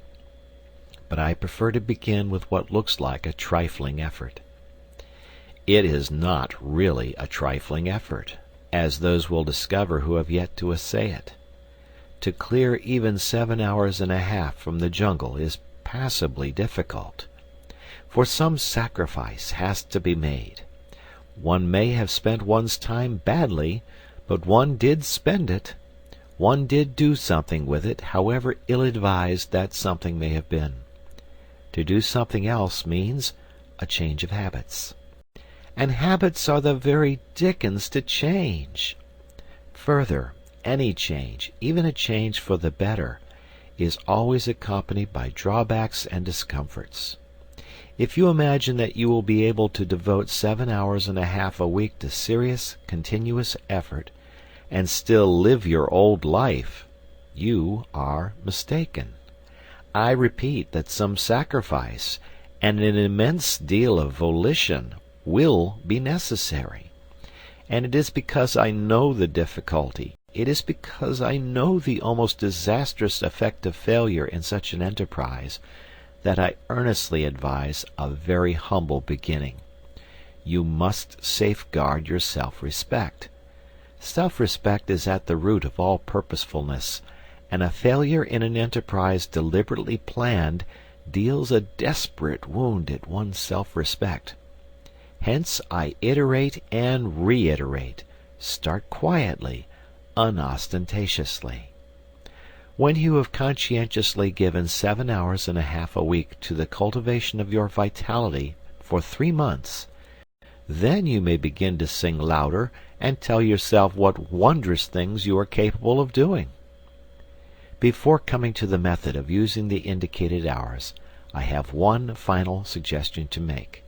But I prefer to begin with what looks like a trifling effort. It is not really a trifling effort, as those will discover who have yet to essay it. To clear even 7 hours and a half from the jungle is passably difficult, for some sacrifice has to be made. One may have spent one's time badly, but one did spend it. One did do something with it, however ill-advised that something may have been. To do something else means a change of habits. And habits are the very dickens to change. Further, any change, even a change for the better, is always accompanied by drawbacks and discomforts. If you imagine that you will be able to devote 7 hours and a half a week to serious, continuous effort, and still live your old life, you are mistaken. I repeat that some sacrifice and an immense deal of volition will be necessary. And it is because I know the difficulty, it is because I know the almost disastrous effect of failure in such an enterprise, that I earnestly advise a very humble beginning. You must safeguard your self-respect. Self-respect is at the root of all purposefulness, and a failure in an enterprise deliberately planned deals a desperate wound at one's self-respect. Hence I iterate and reiterate, start quietly, unostentatiously. When you have conscientiously given 7 hours and a half a week to the cultivation of your vitality for 3 months, then you may begin to sing louder and tell yourself what wondrous things you are capable of doing. Before coming to the method of using the indicated hours, I have one final suggestion to make.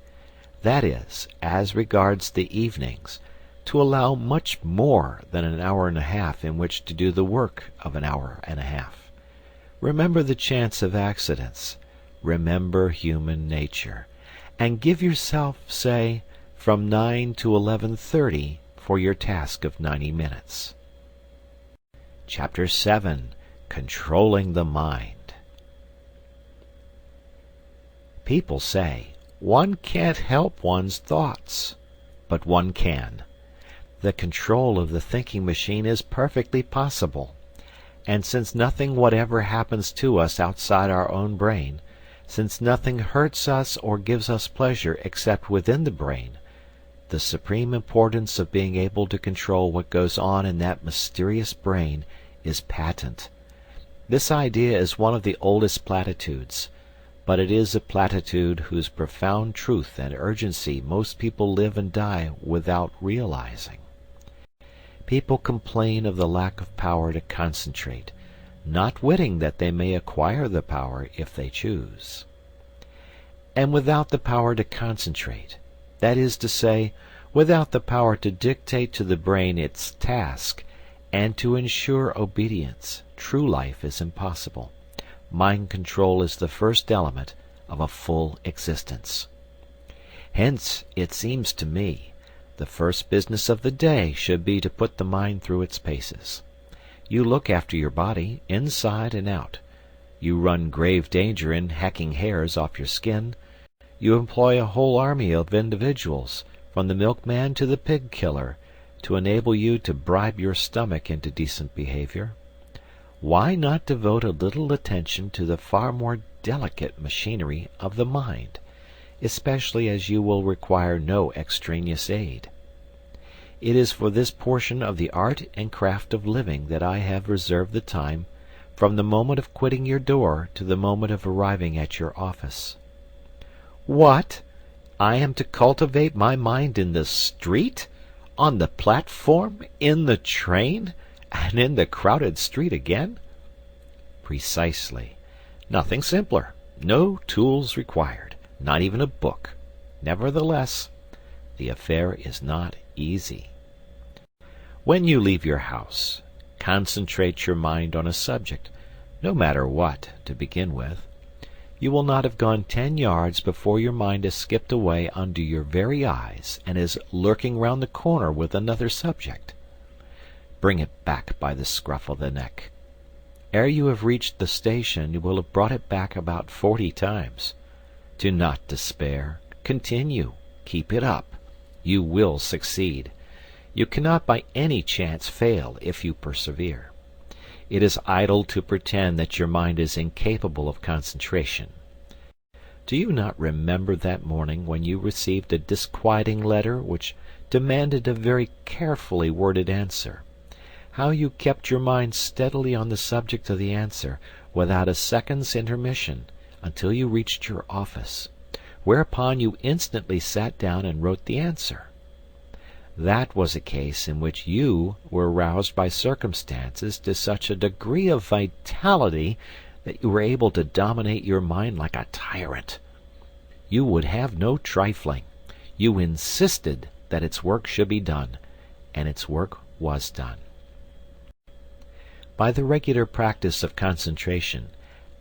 That is, as regards the evenings, to allow much more than an hour and a half in which to do the work of an hour and a half. Remember the chance of accidents, remember human nature, and give yourself, say, from 9 to 11:30 for your task of 90 minutes. Chapter 7. Controlling the Mind. People say, one can't help one's thoughts, but one can. The control of the thinking machine is perfectly possible, and since nothing whatever happens to us outside our own brain, since nothing hurts us or gives us pleasure except within the brain, the supreme importance of being able to control what goes on in that mysterious brain is patent. This idea is one of the oldest platitudes, but it is a platitude whose profound truth and urgency most people live and die without realizing. People complain of the lack of power to concentrate, not witting that they may acquire the power if they choose. And without the power to concentrate, that is to say, without the power to dictate to the brain its task and to ensure obedience, true life is impossible. Mind control is the first element of a full existence. Hence, it seems to me, the first business of the day should be to put the mind through its paces. You look after your body, inside and out. You run grave danger in hacking hairs off your skin. You employ a whole army of individuals, from the milkman to the pig killer, to enable you to bribe your stomach into decent behavior. Why not devote a little attention to the far more delicate machinery of the mind, especially as you will require no extraneous aid? It is for this portion of the art and craft of living that I have reserved the time from the moment of quitting your door to the moment of arriving at your office. What? I am to cultivate my mind in the street, on the platform, in the train, and in the crowded street again? Precisely. Nothing simpler. No tools required. Not even a book. Nevertheless, the affair is not easy. When you leave your house, concentrate your mind on a subject, no matter what, to begin with. You will not have gone 10 yards before your mind has skipped away under your very eyes and is lurking round the corner with another subject. Bring it back by the scruff of the neck. Ere you have reached the station, you will have brought it back about 40 times. Do not despair. Continue. Keep it up. You will succeed. You cannot by any chance fail if you persevere. It is idle to pretend that your mind is incapable of concentration. Do you not remember that morning when you received a disquieting letter which demanded a very carefully worded answer? How you kept your mind steadily on the subject of the answer, without a second's intermission, until you reached your office, whereupon you instantly sat down and wrote the answer. That was a case in which you were roused by circumstances to such a degree of vitality that you were able to dominate your mind like a tyrant. You would have no trifling. You insisted that its work should be done, and its work was done. By the regular practice of concentration,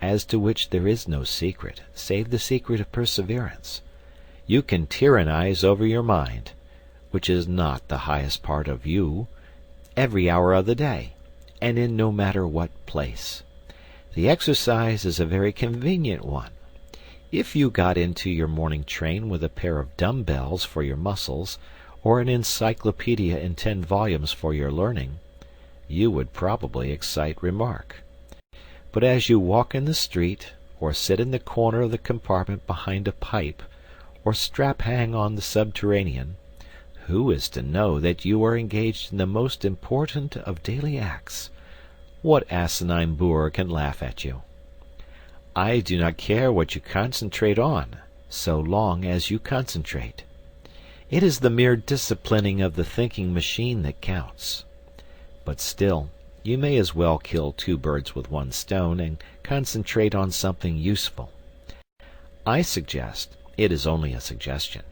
as to which there is no secret, save the secret of perseverance, you can tyrannize over your mind, which is not the highest part of you, every hour of the day, and in no matter what place. The exercise is a very convenient one. If you got into your morning train with a pair of dumbbells for your muscles, or an encyclopedia in 10 volumes for your learning, you would probably excite remark. But as you walk in the street, or sit in the corner of the compartment behind a pipe, or strap hang on the subterranean, who is to know that you are engaged in the most important of daily acts? What asinine boor can laugh at you? I do not care what you concentrate on, so long as you concentrate. It is the mere disciplining of the thinking machine that counts. But still, you may as well kill two birds with one stone and concentrate on something useful. I suggest, it is only a suggestion,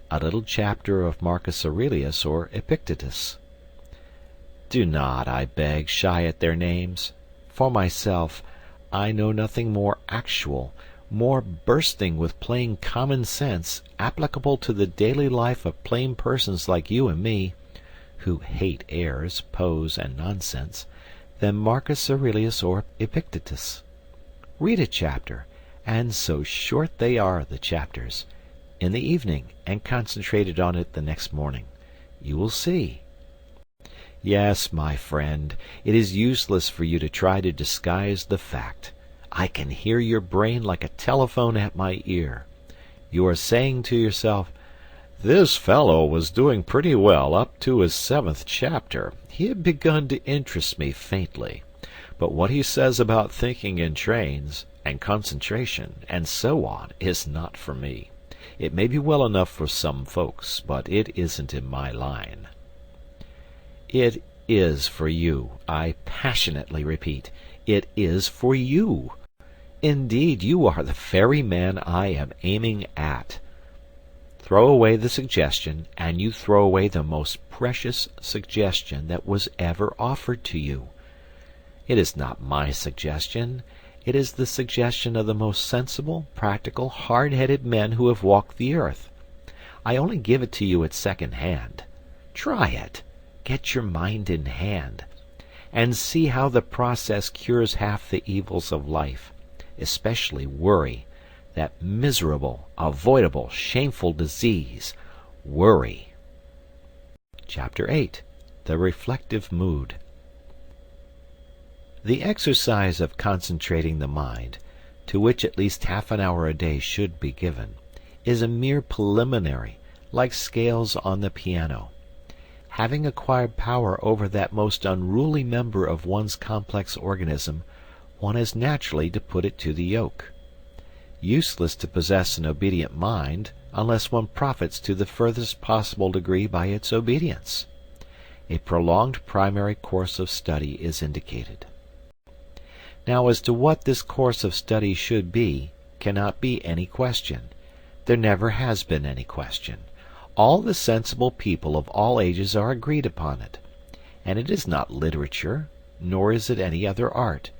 a little chapter of Marcus Aurelius or Epictetus. Do not, I beg, shy at their names. For myself, I know nothing more actual, more bursting with plain common sense, applicable to the daily life of plain persons like you and me, who hate airs, pose, and nonsense, than Marcus Aurelius or Epictetus. Read a chapter, and so short they are, the chapters, in the evening, and concentrate on it the next morning. You will see. Yes, my friend, it is useless for you to try to disguise the fact. I can hear your brain like a telephone at my ear. You are saying to yourself, "This fellow was doing pretty well up to his 7th chapter. He had begun to interest me faintly. But what he says about thinking in trains, and concentration, and so on, is not for me. It may be well enough for some folks, but it isn't in my line." It is for you, I passionately repeat. It is for you. Indeed, you are the very man I am aiming at. Throw away the suggestion, and you throw away the most precious suggestion that was ever offered to you. It is not my suggestion. It is the suggestion of the most sensible, practical, hard-headed men who have walked the earth. I only give it to you at second hand. Try it. Get your mind in hand, and see how the process cures half the evils of life, especially worry, that miserable, avoidable, shameful disease, worry. Chapter 8. The Reflective Mood. The exercise of concentrating the mind, to which at least half an hour a day should be given, is a mere preliminary, like scales on the piano. Having acquired power over that most unruly member of one's complex organism, one has naturally to put it to the yoke. Useless to possess an obedient mind unless one profits to the furthest possible degree by its obedience. A prolonged primary course of study is indicated. Now, as to what this course of study should be, cannot be any question. There never has been any question. All the sensible people of all ages are agreed upon it. And it is not literature, nor is it any other art,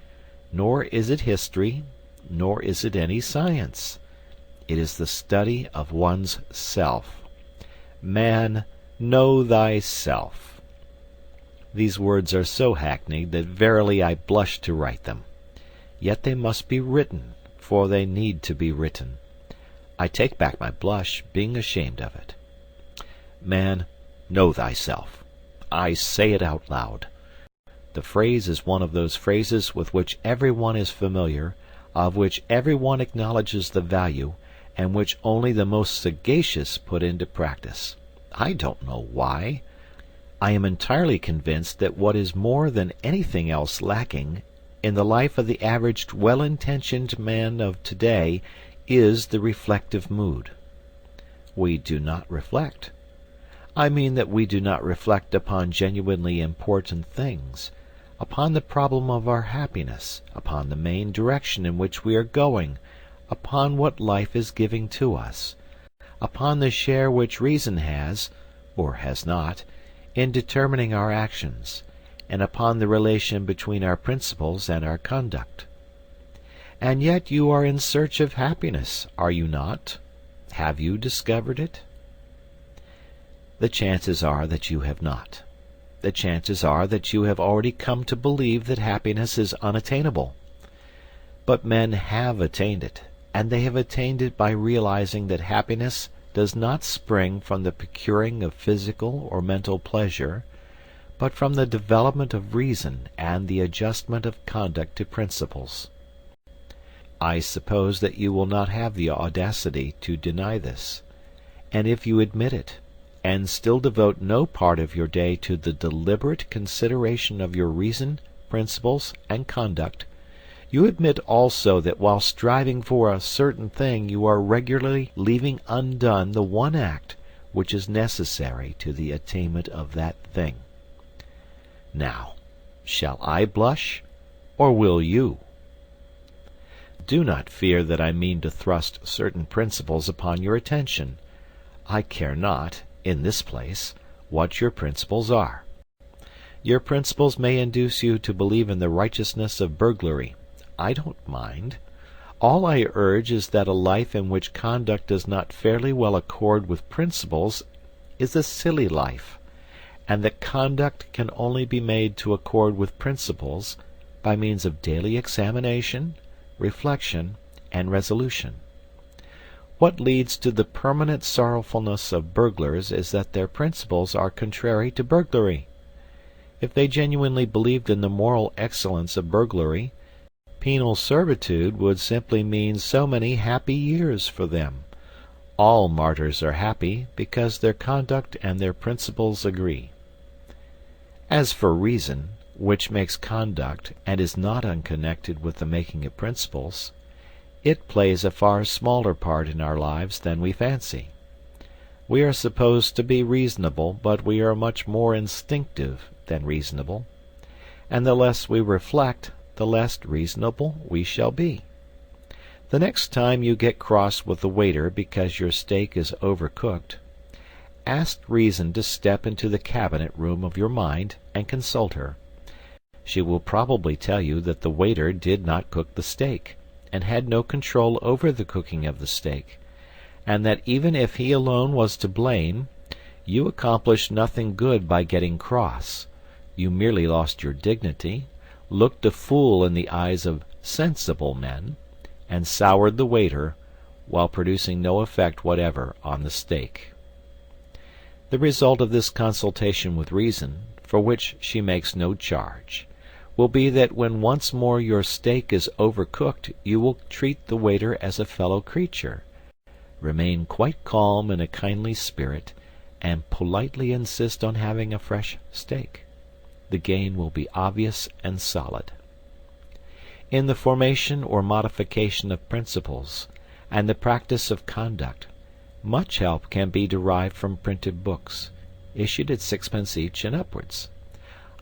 nor is it history, nor is it any science. It is the study of one's self. Man, know thyself. These words are so hackneyed that verily I blush to write them. Yet they must be written, for they need to be written. I take back my blush, being ashamed of it. Man, know thyself. I say it out loud. The phrase is one of those phrases with which every one is familiar, of which every one acknowledges the value, and which only the most sagacious put into practice. I don't know why. I am entirely convinced that what is more than anything else lacking in the life of the average well-intentioned man of today is the reflective mood. We do not reflect. I mean that we do not reflect upon genuinely important things, upon the problem of our happiness, upon the main direction in which we are going, upon what life is giving to us, upon the share which reason has, or has not, in determining our actions, and upon the relation between our principles and our conduct. And yet you are in search of happiness, are you not? Have you discovered it? The chances are that you have not. The chances are that you have already come to believe that happiness is unattainable. But men have attained it, and they have attained it by realizing that happiness does not spring from the procuring of physical or mental pleasure, but from the development of reason and the adjustment of conduct to principles. I suppose that you will not have the audacity to deny this. And if you admit it, and still devote no part of your day to the deliberate consideration of your reason, principles, and conduct, you admit also that while striving for a certain thing you are regularly leaving undone the one act which is necessary to the attainment of that thing. Now, shall I blush, or will you? Do not fear that I mean to thrust certain principles upon your attention. I care not, in this place, what your principles are. Your principles may induce you to believe in the righteousness of burglary. I don't mind. All I urge is that a life in which conduct does not fairly well accord with principles is a silly life, and that conduct can only be made to accord with principles by means of daily examination, reflection, and resolution. What leads to the permanent sorrowfulness of burglars is that their principles are contrary to burglary. If they genuinely believed in the moral excellence of burglary, penal servitude would simply mean so many happy years for them. All martyrs are happy because their conduct and their principles agree. As for reason, which makes conduct and is not unconnected with the making of principles, it plays a far smaller part in our lives than we fancy. We are supposed to be reasonable, but we are much more instinctive than reasonable, and the less we reflect, the less reasonable we shall be. The next time you get cross with the waiter because your steak is overcooked, ask reason to step into the cabinet room of your mind and consult her. She will probably tell you that the waiter did not cook the steak, and had no control over the cooking of the steak, and that even if he alone was to blame, you accomplished nothing good by getting cross. You merely lost your dignity, looked a fool in the eyes of sensible men, and soured the waiter, while producing no effect whatever on the steak. The result of this consultation with reason, for which she makes no charge, will be that when once more your steak is overcooked you will treat the waiter as a fellow creature, remain quite calm in a kindly spirit, and politely insist on having a fresh steak. The gain will be obvious and solid. In the formation or modification of principles, and the practice of conduct, much help can be derived from printed books, issued at 6d. each and upwards.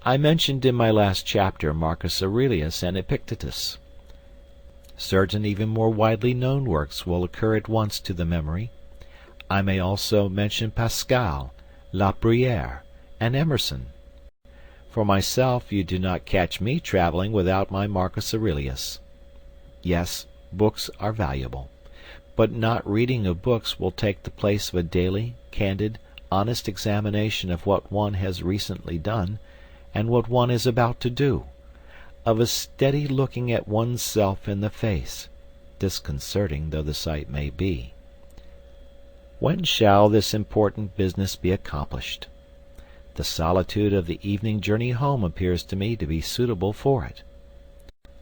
I mentioned in my last chapter Marcus Aurelius and Epictetus. Certain even more widely known works will occur at once to the memory. I may also mention Pascal, La Bruyère, and Emerson. For myself, you do not catch me traveling without my Marcus Aurelius. Yes, books are valuable, but not reading of books will take the place of a daily, candid, honest examination of what one has recently done, and what one is about to do, of a steady looking at one's self in the face, disconcerting though the sight may be. When shall this important business be accomplished? The solitude of the evening journey home appears to me to be suitable for it.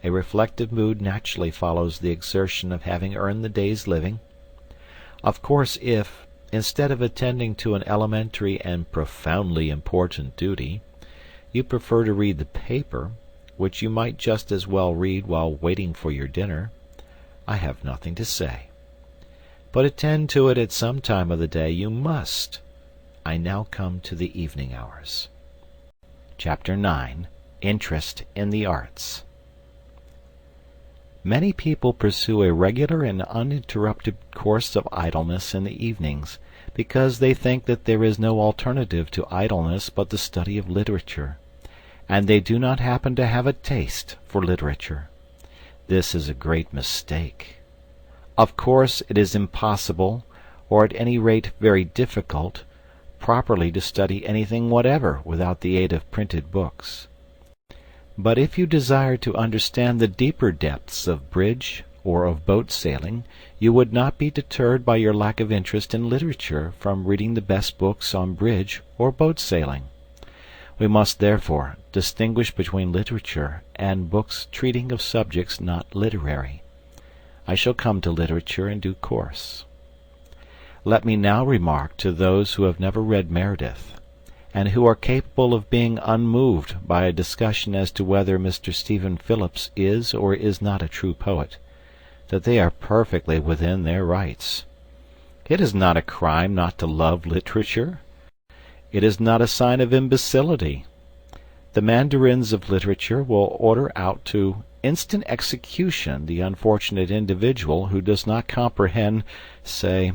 A reflective mood naturally follows the exertion of having earned the day's living. Of course, if, instead of attending to an elementary and profoundly important duty, you prefer to read the paper, which you might just as well read while waiting for your dinner, I have nothing to say. But attend to it at some time of the day you must. I now come to the evening hours. Chapter 9. Interest in the Arts. Many people pursue a regular and uninterrupted course of idleness in the evenings, because they think that there is no alternative to idleness but the study of literature, and they do not happen to have a taste for literature. This is a great mistake. Of course it is impossible, or at any rate very difficult, properly to study anything whatever without the aid of printed books. But if you desire to understand the deeper depths of bridge or of boat sailing, you would not be deterred by your lack of interest in literature from reading the best books on bridge or boat sailing. We must therefore distinguish between literature and books treating of subjects not literary. I shall come to literature in due course. Let me now remark to those who have never read Meredith, and who are capable of being unmoved by a discussion as to whether Mr. Stephen Phillips is or is not a true poet, that they are perfectly within their rights. It is not a crime not to love literature. It is not a sign of imbecility. The mandarins of literature will order out to instant execution the unfortunate individual who does not comprehend, say,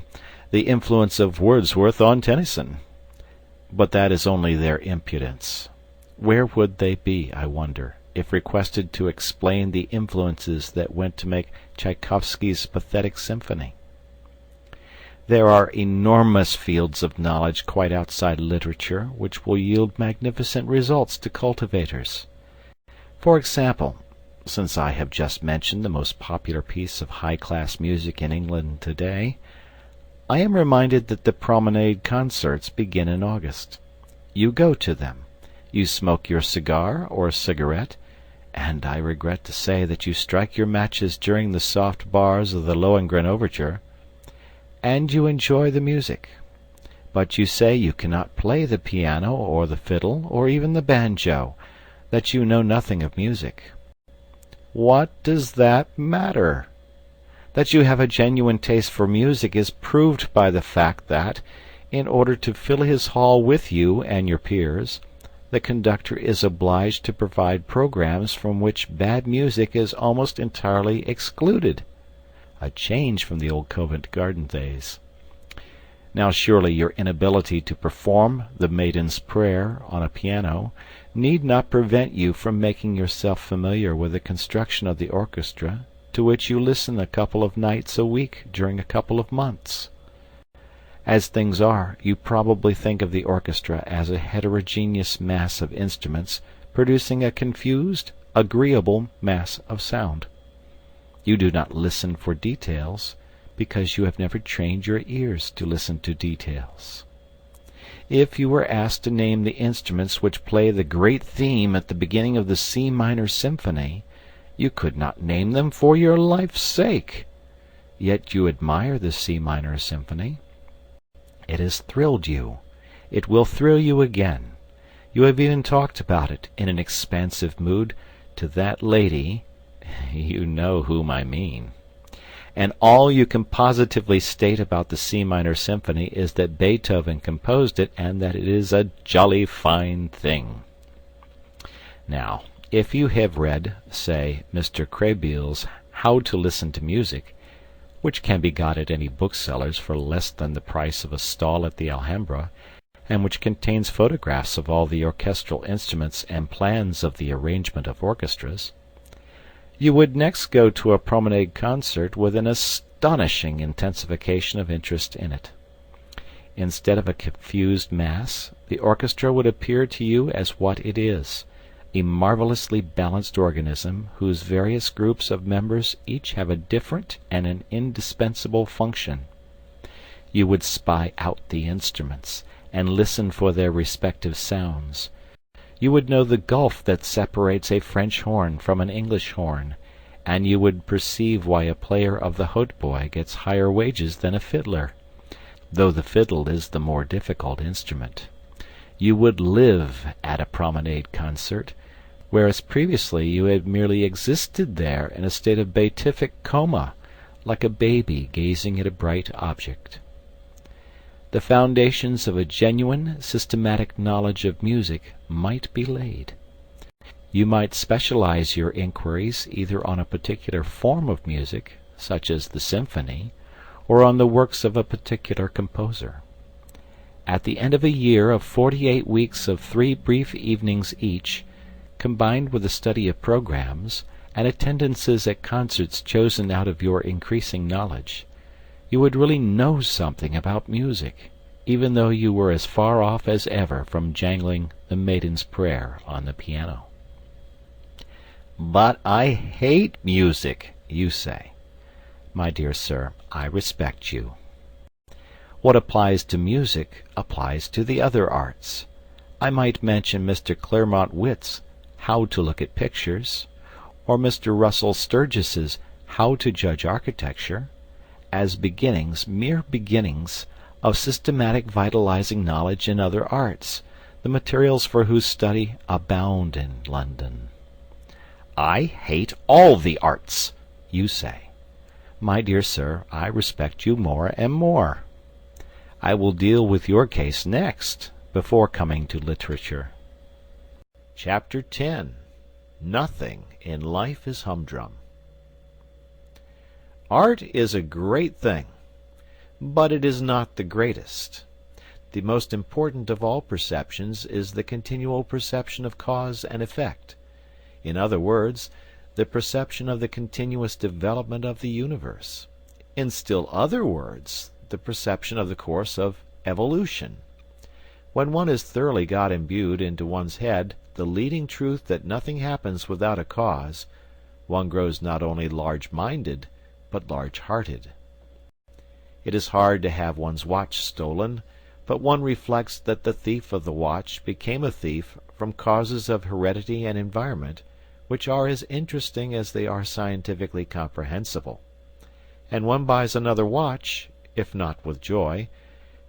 the influence of Wordsworth on Tennyson. But that is only their impudence. Where would they be, I wonder, if requested to explain the influences that went to make Tchaikovsky's pathetic symphony? There are enormous fields of knowledge quite outside literature which will yield magnificent results to cultivators. For example, since I have just mentioned the most popular piece of high-class music in England today, I am reminded that the Promenade Concerts begin in August. You go to them. You smoke your cigar or cigarette, and I regret to say that you strike your matches during the soft bars of the Lohengrin Overture, and you enjoy the music. But you say you cannot play the piano or the fiddle or even the banjo, that you know nothing of music. What does that matter? That you have a genuine taste for music is proved by the fact that, in order to fill his hall with you and your peers, the conductor is obliged to provide programs from which bad music is almost entirely excluded. A change from the old Covent Garden days. Now surely your inability to perform the Maiden's Prayer on a piano need not prevent you from making yourself familiar with the construction of the orchestra, to which you listen a couple of nights a week during a couple of months. As things are, you probably think of the orchestra as a heterogeneous mass of instruments producing a confused, agreeable mass of sound. You do not listen for details, because you have never trained your ears to listen to details. If you were asked to name the instruments which play the great theme at the beginning of the C minor symphony, you could not name them for your life's sake. Yet you admire the C minor symphony. It has thrilled you. It will thrill you again. You have even talked about it in an expansive mood to that lady, you know whom I mean. And all you can positively state about the C minor symphony is that Beethoven composed it and that it is a jolly fine thing. Now, if you have read, say, Mr. Krehbiel's How to Listen to Music, which can be got at any bookseller's for less than the price of a stall at the Alhambra, and which contains photographs of all the orchestral instruments and plans of the arrangement of orchestras, you would next go to a Promenade Concert with an astonishing intensification of interest in it. Instead of a confused mass, the orchestra would appear to you as what it is, a marvelously balanced organism whose various groups of members each have a different and an indispensable function. You would spy out the instruments, and listen for their respective sounds. You would know the gulf that separates a French horn from an English horn, and you would perceive why a player of the hautboy gets higher wages than a fiddler, though the fiddle is the more difficult instrument. You would live at a Promenade Concert, whereas previously you had merely existed there in a state of beatific coma, like a baby gazing at a bright object. The foundations of a genuine, systematic knowledge of music might be laid. You might specialize your inquiries either on a particular form of music, such as the symphony, or on the works of a particular composer. At the end of a year of 48 weeks of 3 brief evenings each, combined with the study of programs, and attendances at concerts chosen out of your increasing knowledge, you would really know something about music, even though you were as far off as ever from jangling the Maiden's Prayer on the piano. "But I hate music," you say. My dear sir, I respect you. What applies to music applies to the other arts. I might mention Mr. Claremont Witt's How to Look at Pictures, or Mr. Russell Sturgis's how to judge architecture, as beginnings, mere beginnings, of systematic vitalizing knowledge in other arts, the materials for whose study abound in London. I hate all the arts, you say. My dear sir, I respect you more and more. I will deal with your case next, before coming to literature. Chapter 10. Nothing in life is humdrum. Art is a great thing, but it is not the greatest. The most important of all perceptions is the continual perception of cause and effect. In other words, the perception of the continuous development of the universe. In still other words, the perception of the course of evolution. When one has thoroughly got imbued into one's head the leading truth that nothing happens without a cause, one grows not only large-minded, but large-hearted. It is hard to have one's watch stolen, but one reflects that the thief of the watch became a thief from causes of heredity and environment, which are as interesting as they are scientifically comprehensible. And one buys another watch, if not with joy,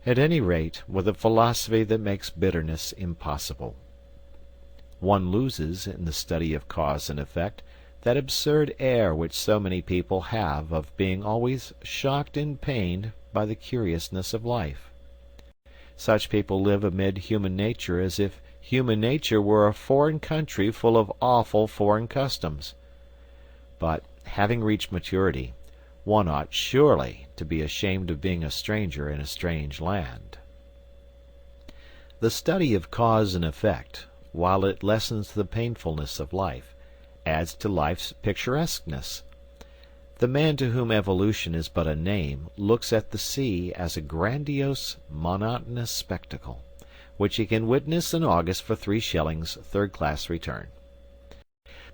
at any rate with a philosophy that makes bitterness impossible. One loses, in the study of cause and effect, that absurd air which so many people have of being always shocked and pained by the curiousness of life. Such people live amid human nature as if human nature were a foreign country full of awful foreign customs. But, having reached maturity, one ought surely to be ashamed of being a stranger in a strange land. The study of cause and effect, while it lessens the painfulness of life, adds to life's picturesqueness. The man to whom evolution is but a name looks at the sea as a grandiose, monotonous spectacle, which he can witness in August for 3 shillings, third-class return.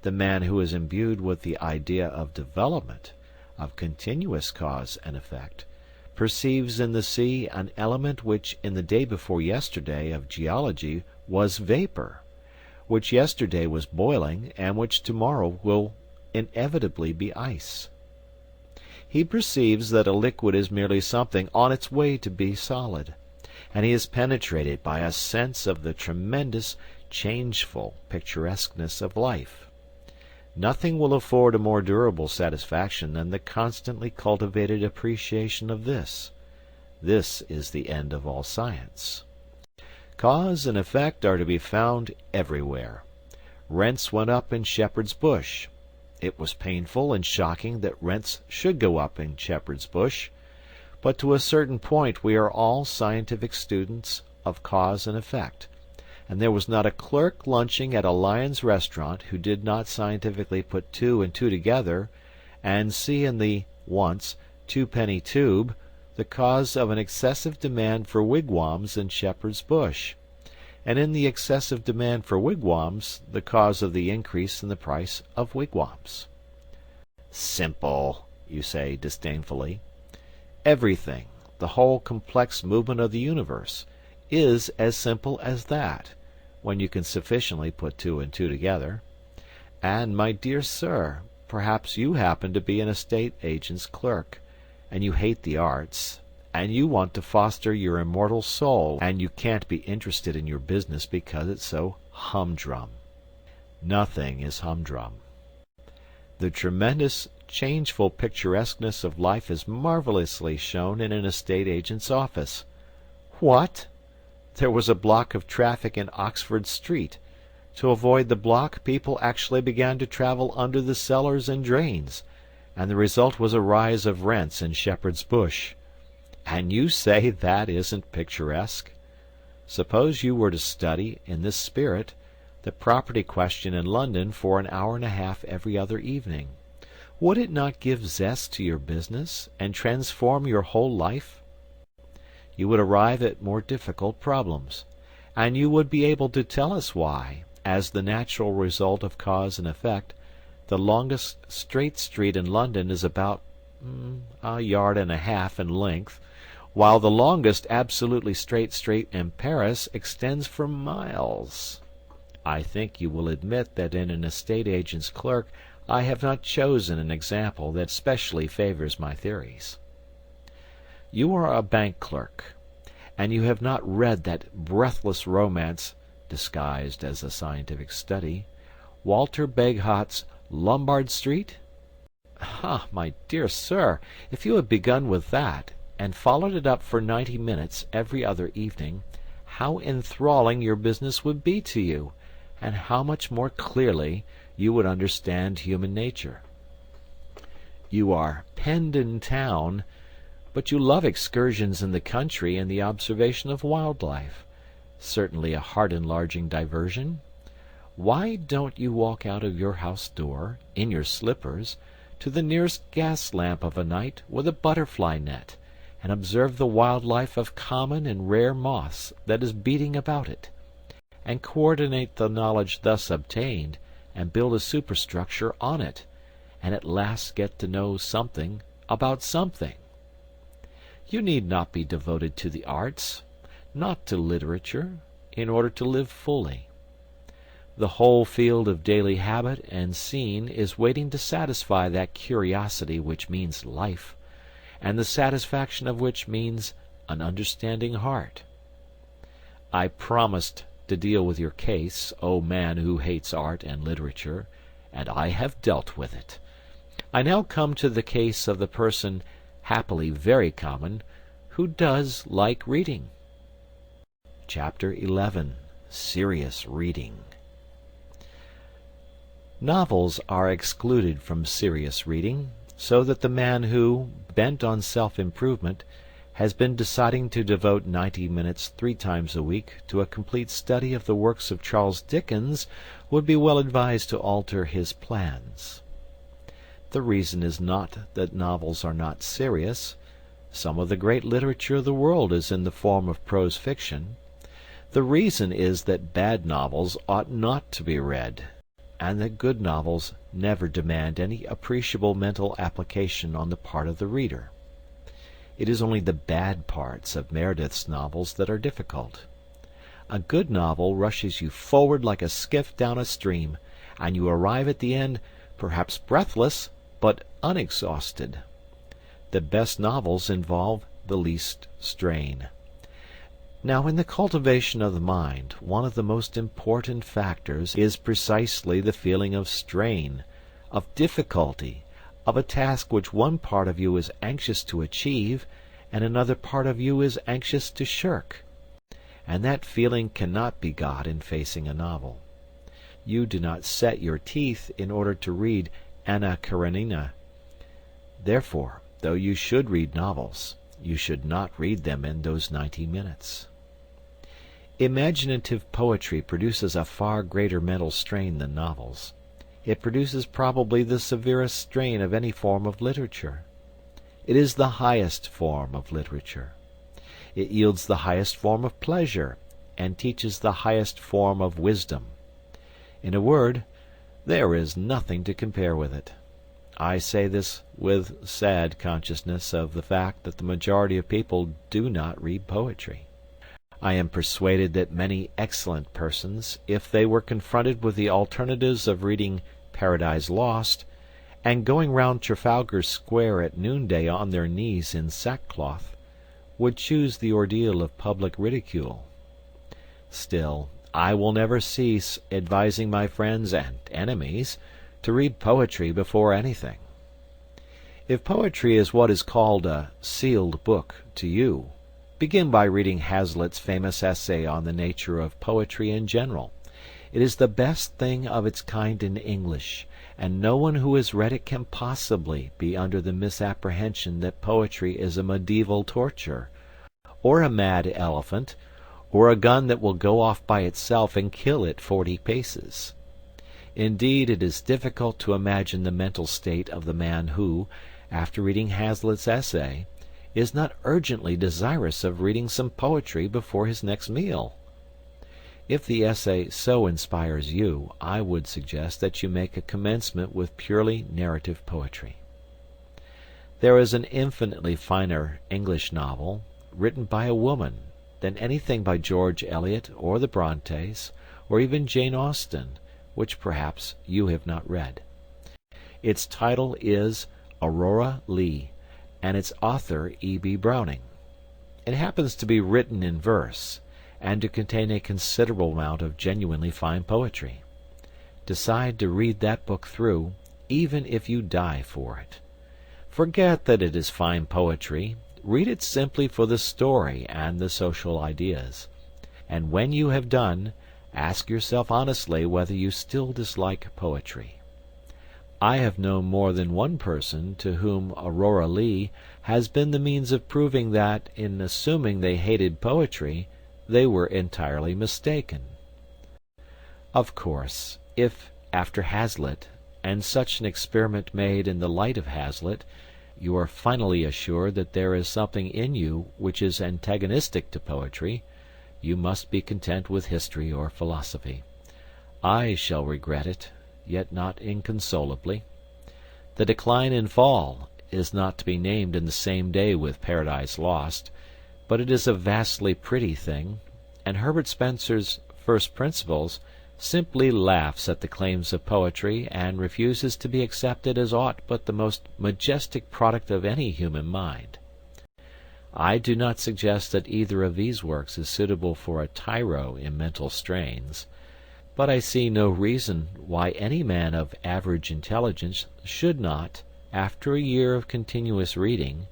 The man who is imbued with the idea of development, of continuous cause and effect, perceives in the sea an element which in the day before yesterday of geology was vapor, which yesterday was boiling, and which tomorrow will inevitably be ice. He perceives that a liquid is merely something on its way to be solid, and he is penetrated by a sense of the tremendous, changeful picturesqueness of life. Nothing will afford a more durable satisfaction than the constantly cultivated appreciation of this. This is the end of all science. Cause and effect are to be found everywhere. Rents went up in Shepherd's Bush. It was painful and shocking that rents should go up in Shepherd's Bush, but to a certain point we are all scientific students of cause and effect, and there was not a clerk lunching at a Lyons restaurant who did not scientifically put 2 and 2 together and see in the once twopenny tube the cause of an excessive demand for wigwams in Shepherd's Bush, and in the excessive demand for wigwams the cause of the increase in the price of wigwams. Simple, you say disdainfully. Everything, the whole complex movement of the universe, is as simple as that, when you can sufficiently put 2 and 2 together. And, my dear sir, perhaps you happen to be an estate agent's clerk, and you hate the arts, and you want to foster your immortal soul, and you can't be interested in your business because it's so humdrum. Nothing is humdrum. The tremendous, changeful picturesqueness of life is marvelously shown in an estate agent's office. What? There was a block of traffic in Oxford Street. To avoid the block, people actually began to travel under the cellars and drains, and the result was a rise of rents in Shepherd's Bush. And you say that isn't picturesque? Suppose you were to study, in this spirit, the property question in London for an hour and a half every other evening. Would it not give zest to your business, and transform your whole life? You would arrive at more difficult problems, and you would be able to tell us why, as the natural result of cause and effect, the longest straight street in London is about a yard and a half in length, while the longest absolutely straight street in Paris extends for miles. I think you will admit that in an estate agent's clerk I have not chosen an example that specially favors my theories. You are a bank clerk, and you have not read that breathless romance, disguised as a scientific study, Walter Bagehot's Lombard Street? Ah, my dear sir, if you had begun with that, and followed it up for 90 minutes every other evening, how enthralling your business would be to you, and how much more clearly you would understand human nature. You are penned in town, but you love excursions in the country and the observation of wild life. Certainly a heart-enlarging diversion. Why don't you walk out of your house door, in your slippers, to the nearest gas lamp of a night with a butterfly net, and observe the wild life of common and rare moths that is beating about it, and coordinate the knowledge thus obtained, and build a superstructure on it, and at last get to know something about something? You need not be devoted to the arts, not to literature, in order to live fully. The whole field of daily habit and scene is waiting to satisfy that curiosity which means life, and the satisfaction of which means an understanding heart. I promised to deal with your case, O man who hates art and literature, and I have dealt with it. I now come to the case of the person, happily very common, who does like reading. Chapter 11. Serious Reading. Novels are excluded from serious reading, so that the man who, bent on self-improvement, has been deciding to devote 90 minutes 3 times a week to a complete study of the works of Charles Dickens would be well advised to alter his plans. The reason is not that novels are not serious. Some of the great literature of the world is in the form of prose fiction. The reason is that bad novels ought not to be read, and that good novels never demand any appreciable mental application on the part of the reader. It is only the bad parts of Meredith's novels that are difficult. A good novel rushes you forward like a skiff down a stream, and you arrive at the end, perhaps breathless, but unexhausted. The best novels involve the least strain. Now, in the cultivation of the mind, one of the most important factors is precisely the feeling of strain, of difficulty, of a task which one part of you is anxious to achieve, and another part of you is anxious to shirk. And that feeling cannot be got in facing a novel. You do not set your teeth in order to read Anna Karenina. Therefore, though you should read novels, you should not read them in those 90 minutes. Imaginative poetry produces a far greater mental strain than novels. It produces probably the severest strain of any form of literature. It is the highest form of literature. It yields the highest form of pleasure, and teaches the highest form of wisdom. In a word, there is nothing to compare with it. I say this with sad consciousness of the fact that the majority of people do not read poetry. I am persuaded that many excellent persons, if they were confronted with the alternatives of reading Paradise Lost and going round Trafalgar Square at noonday on their knees in sackcloth, would choose the ordeal of public ridicule. Still, I will never cease advising my friends and enemies to read poetry before anything. If poetry is what is called a sealed book to you, begin by reading Hazlitt's famous essay on the nature of poetry in general. It is the best thing of its kind in English, and no one who has read it can possibly be under the misapprehension that poetry is a medieval torture, or a mad elephant, or a gun that will go off by itself and kill at 40 paces. Indeed, it is difficult to imagine the mental state of the man who, after reading Hazlitt's essay, is not urgently desirous of reading some poetry before his next meal. If the essay so inspires you, I would suggest that you make a commencement with purely narrative poetry. There is an infinitely finer English novel, written by a woman, than anything by George Eliot or the Brontes, or even Jane Austen, which perhaps you have not read. Its title is Aurora Leigh, and its author E.B. Browning. It happens to be written in verse, and to contain a considerable amount of genuinely fine poetry. Decide to read that book through, even if you die for it. Forget that it is fine poetry. Read it simply for the story and the social ideas. And when you have done, ask yourself honestly whether you still dislike poetry. I have known more than one person to whom Aurora Leigh has been the means of proving that, in assuming they hated poetry, they were entirely mistaken. Of course, if, after Hazlitt, and such an experiment made in the light of Hazlitt, you are finally assured that there is something in you which is antagonistic to poetry, you must be content with history or philosophy. I shall regret it, yet not inconsolably. The Decline and Fall is not to be named in the same day with Paradise Lost, but it is a vastly pretty thing, and Herbert Spencer's First Principles simply laughs at the claims of poetry and refuses to be accepted as aught but the most majestic product of any human mind. I do not suggest that either of these works is suitable for a tyro in mental strains, but I see no reason why any man of average intelligence should not, after a year of continuous reading,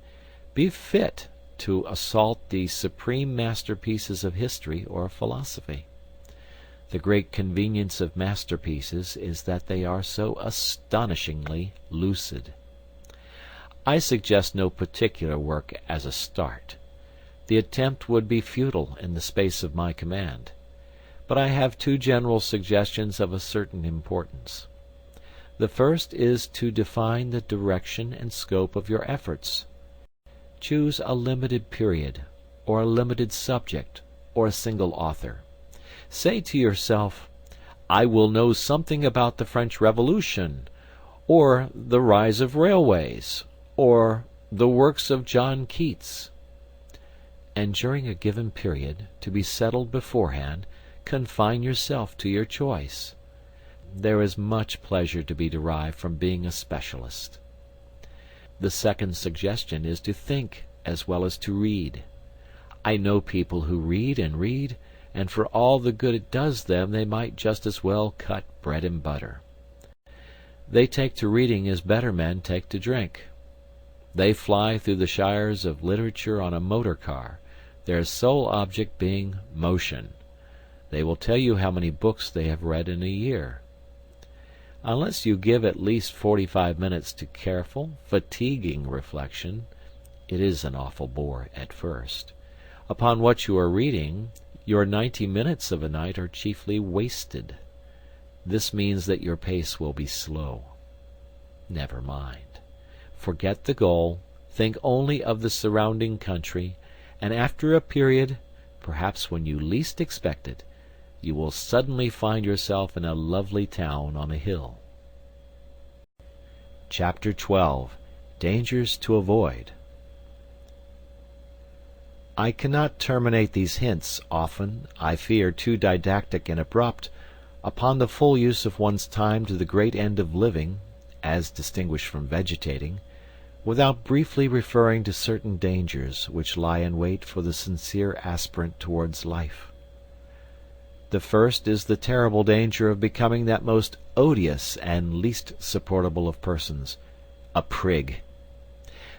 be fit to assault the supreme masterpieces of history or philosophy. The great convenience of masterpieces is that they are so astonishingly lucid. I suggest no particular work as a start. The attempt would be futile in the space of my command. But I have two general suggestions of a certain importance. The first is to define the direction and scope of your efforts. Choose a limited period, or a limited subject, or a single author. Say to yourself, I will know something about the French Revolution, or the rise of railways, or the works of John Keats. And during a given period, to be settled beforehand, confine yourself to your choice. There is much pleasure to be derived from being a specialist. The second suggestion is to think as well as to read. I know people who read, and for all the good it does them, they might just as well cut bread and butter. They take to reading as better men take to drink. They fly through the shires of literature on a motor car, their sole object being motion. They will tell you how many books they have read in a year. Unless you give at least 45 minutes to careful, fatiguing reflection, it is an awful bore at first, upon what you are reading, your 90 minutes of a night are chiefly wasted. This means that your pace will be slow. Never mind. Forget the goal, think only of the surrounding country, and after a period, perhaps when you least expect it, you will suddenly find yourself in a lovely town on a hill. Chapter 12. Dangers to Avoid. I cannot terminate these hints, often, I fear, too didactic and abrupt, upon the full use of one's time to the great end of living, as distinguished from vegetating, without briefly referring to certain dangers which lie in wait for the sincere aspirant towards life. The first is the terrible danger of becoming that most odious and least supportable of persons, a prig.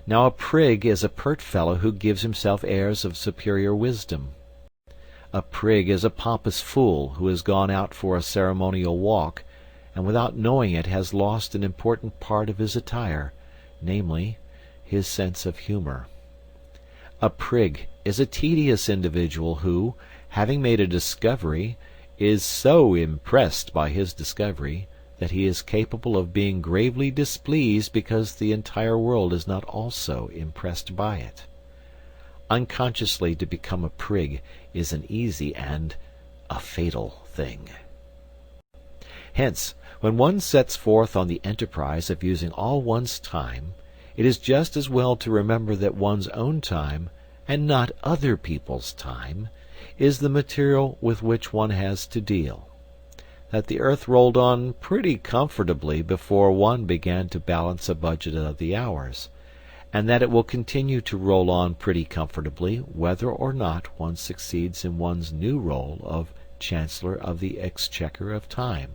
Now a prig is a pert fellow who gives himself airs of superior wisdom. A prig is a pompous fool who has gone out for a ceremonial walk, and without knowing it has lost an important part of his attire, namely, his sense of humor. A prig is a tedious individual who, having made a discovery, is so impressed by his discovery that he is capable of being gravely displeased because the entire world is not also impressed by it. Unconsciously to become a prig is an easy and a fatal thing. Hence, when one sets forth on the enterprise of using all one's time, it is just as well to remember that one's own time, and not other people's time, is the material with which one has to deal. that the earth rolled on pretty comfortably before one began to balance a budget of the hours, and that it will continue to roll on pretty comfortably whether or not one succeeds in one's new role of Chancellor of the Exchequer of Time.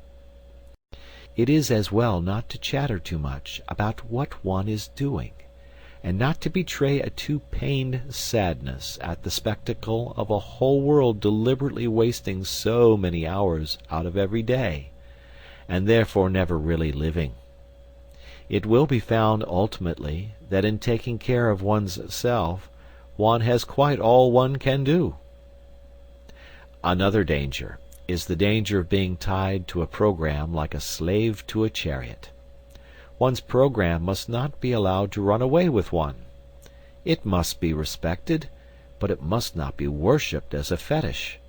It is as well not to chatter too much about what one is doing, and not to betray a too pained sadness at the spectacle of a whole world deliberately wasting so many hours out of every day, and therefore never really living. It will be found ultimately that in taking care of one's self one has quite all one can do. Another danger is the danger of being tied to a program like a slave to a chariot. One's program must not be allowed to run away with one. It must be respected, but it must not be worshipped as a fetish.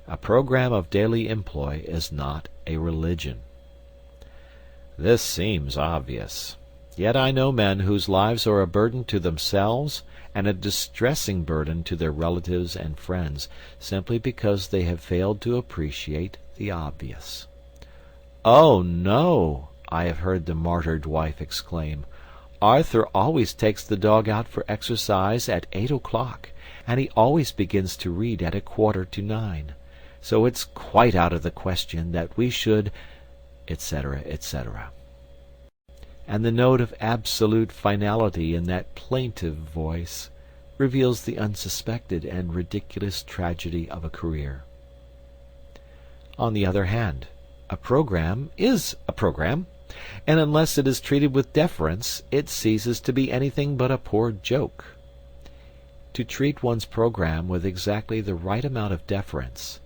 A program of daily employ is not a religion. This seems obvious. Yet I know men whose lives are a burden to themselves and a distressing burden to their relatives and friends, simply because they have failed to appreciate the obvious. "Oh, no," I have heard the martyred wife exclaim. "Arthur always takes the dog out for exercise at 8 o'clock, and he always begins to read at 8:45. So it's quite out of the question that we should," etc., etc. And the note of absolute finality in that plaintive voice reveals the unsuspected and ridiculous tragedy of a career. On the other hand, a program is a program, and unless it is treated with deference, it ceases to be anything but a poor joke. To treat one's program with exactly the right amount of deference,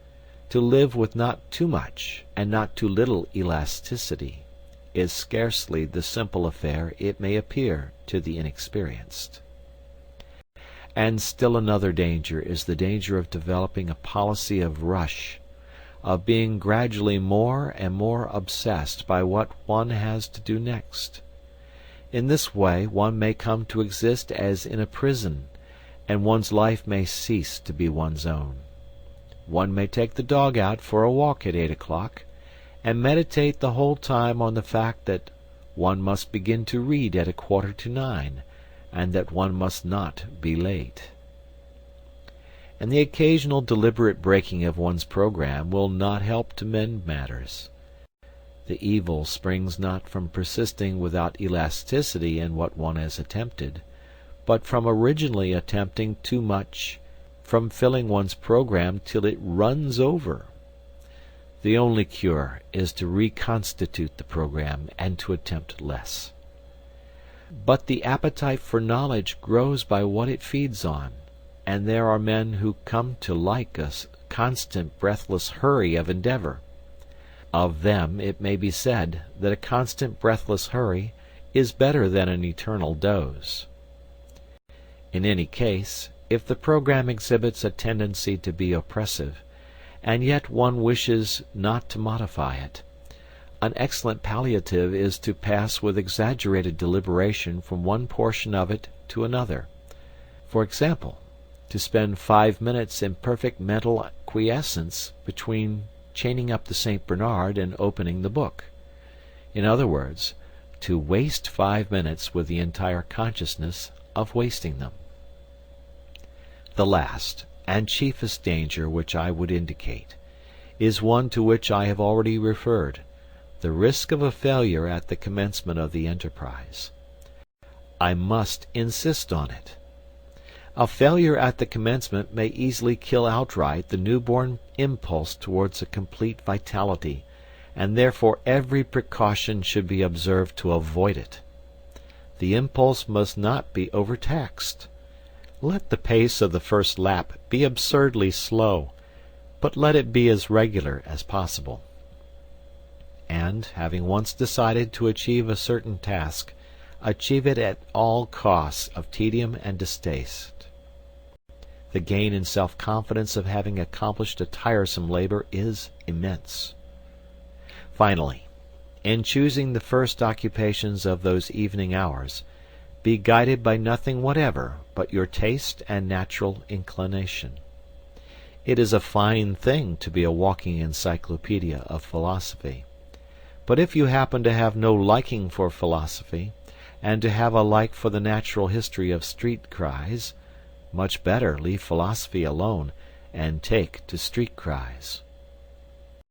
to live with not too much and not too little elasticity, is scarcely the simple affair it may appear to the inexperienced. And still another danger is the danger of developing a policy of rush, of being gradually more and more obsessed by what one has to do next. In this way one may come to exist as in a prison, and one's life may cease to be one's own. One may take the dog out for a walk at 8 o'clock, and meditate the whole time on the fact that one must begin to read at 8:45, and that one must not be late. And the occasional deliberate breaking of one's program will not help to mend matters. The evil springs not from persisting without elasticity in what one has attempted, but from originally attempting too much, from filling one's program till it runs over. The only cure is to reconstitute the program and to attempt less. But the appetite for knowledge grows by what it feeds on, and there are men who come to like a constant breathless hurry of endeavor. Of them it may be said that a constant breathless hurry is better than an eternal doze. In any case, if the program exhibits a tendency to be oppressive, and yet one wishes not to modify it, an excellent palliative is to pass with exaggerated deliberation from one portion of it to another. For example, to spend 5 minutes in perfect mental quiescence between chaining up the St. Bernard and opening the book. In other words, to waste 5 minutes with the entire consciousness of wasting them. The last and chiefest danger which I would indicate is one to which I have already referred, the risk of a failure at the commencement of the enterprise. I must insist on it. A failure at the commencement may easily kill outright the newborn impulse towards a complete vitality, and therefore every precaution should be observed to avoid it. The impulse must not be overtaxed. Let the pace of the first lap be absurdly slow, but let it be as regular as possible. And, having once decided to achieve a certain task, achieve it at all costs of tedium and distaste. The gain in self-confidence of having accomplished a tiresome labor is immense. Finally, in choosing the first occupations of those evening hours, be guided by nothing whatever but your taste and natural inclination. It is a fine thing to be a walking encyclopedia of philosophy. But if you happen to have no liking for philosophy, and to have a like for the natural history of street cries, much better leave philosophy alone and take to street cries.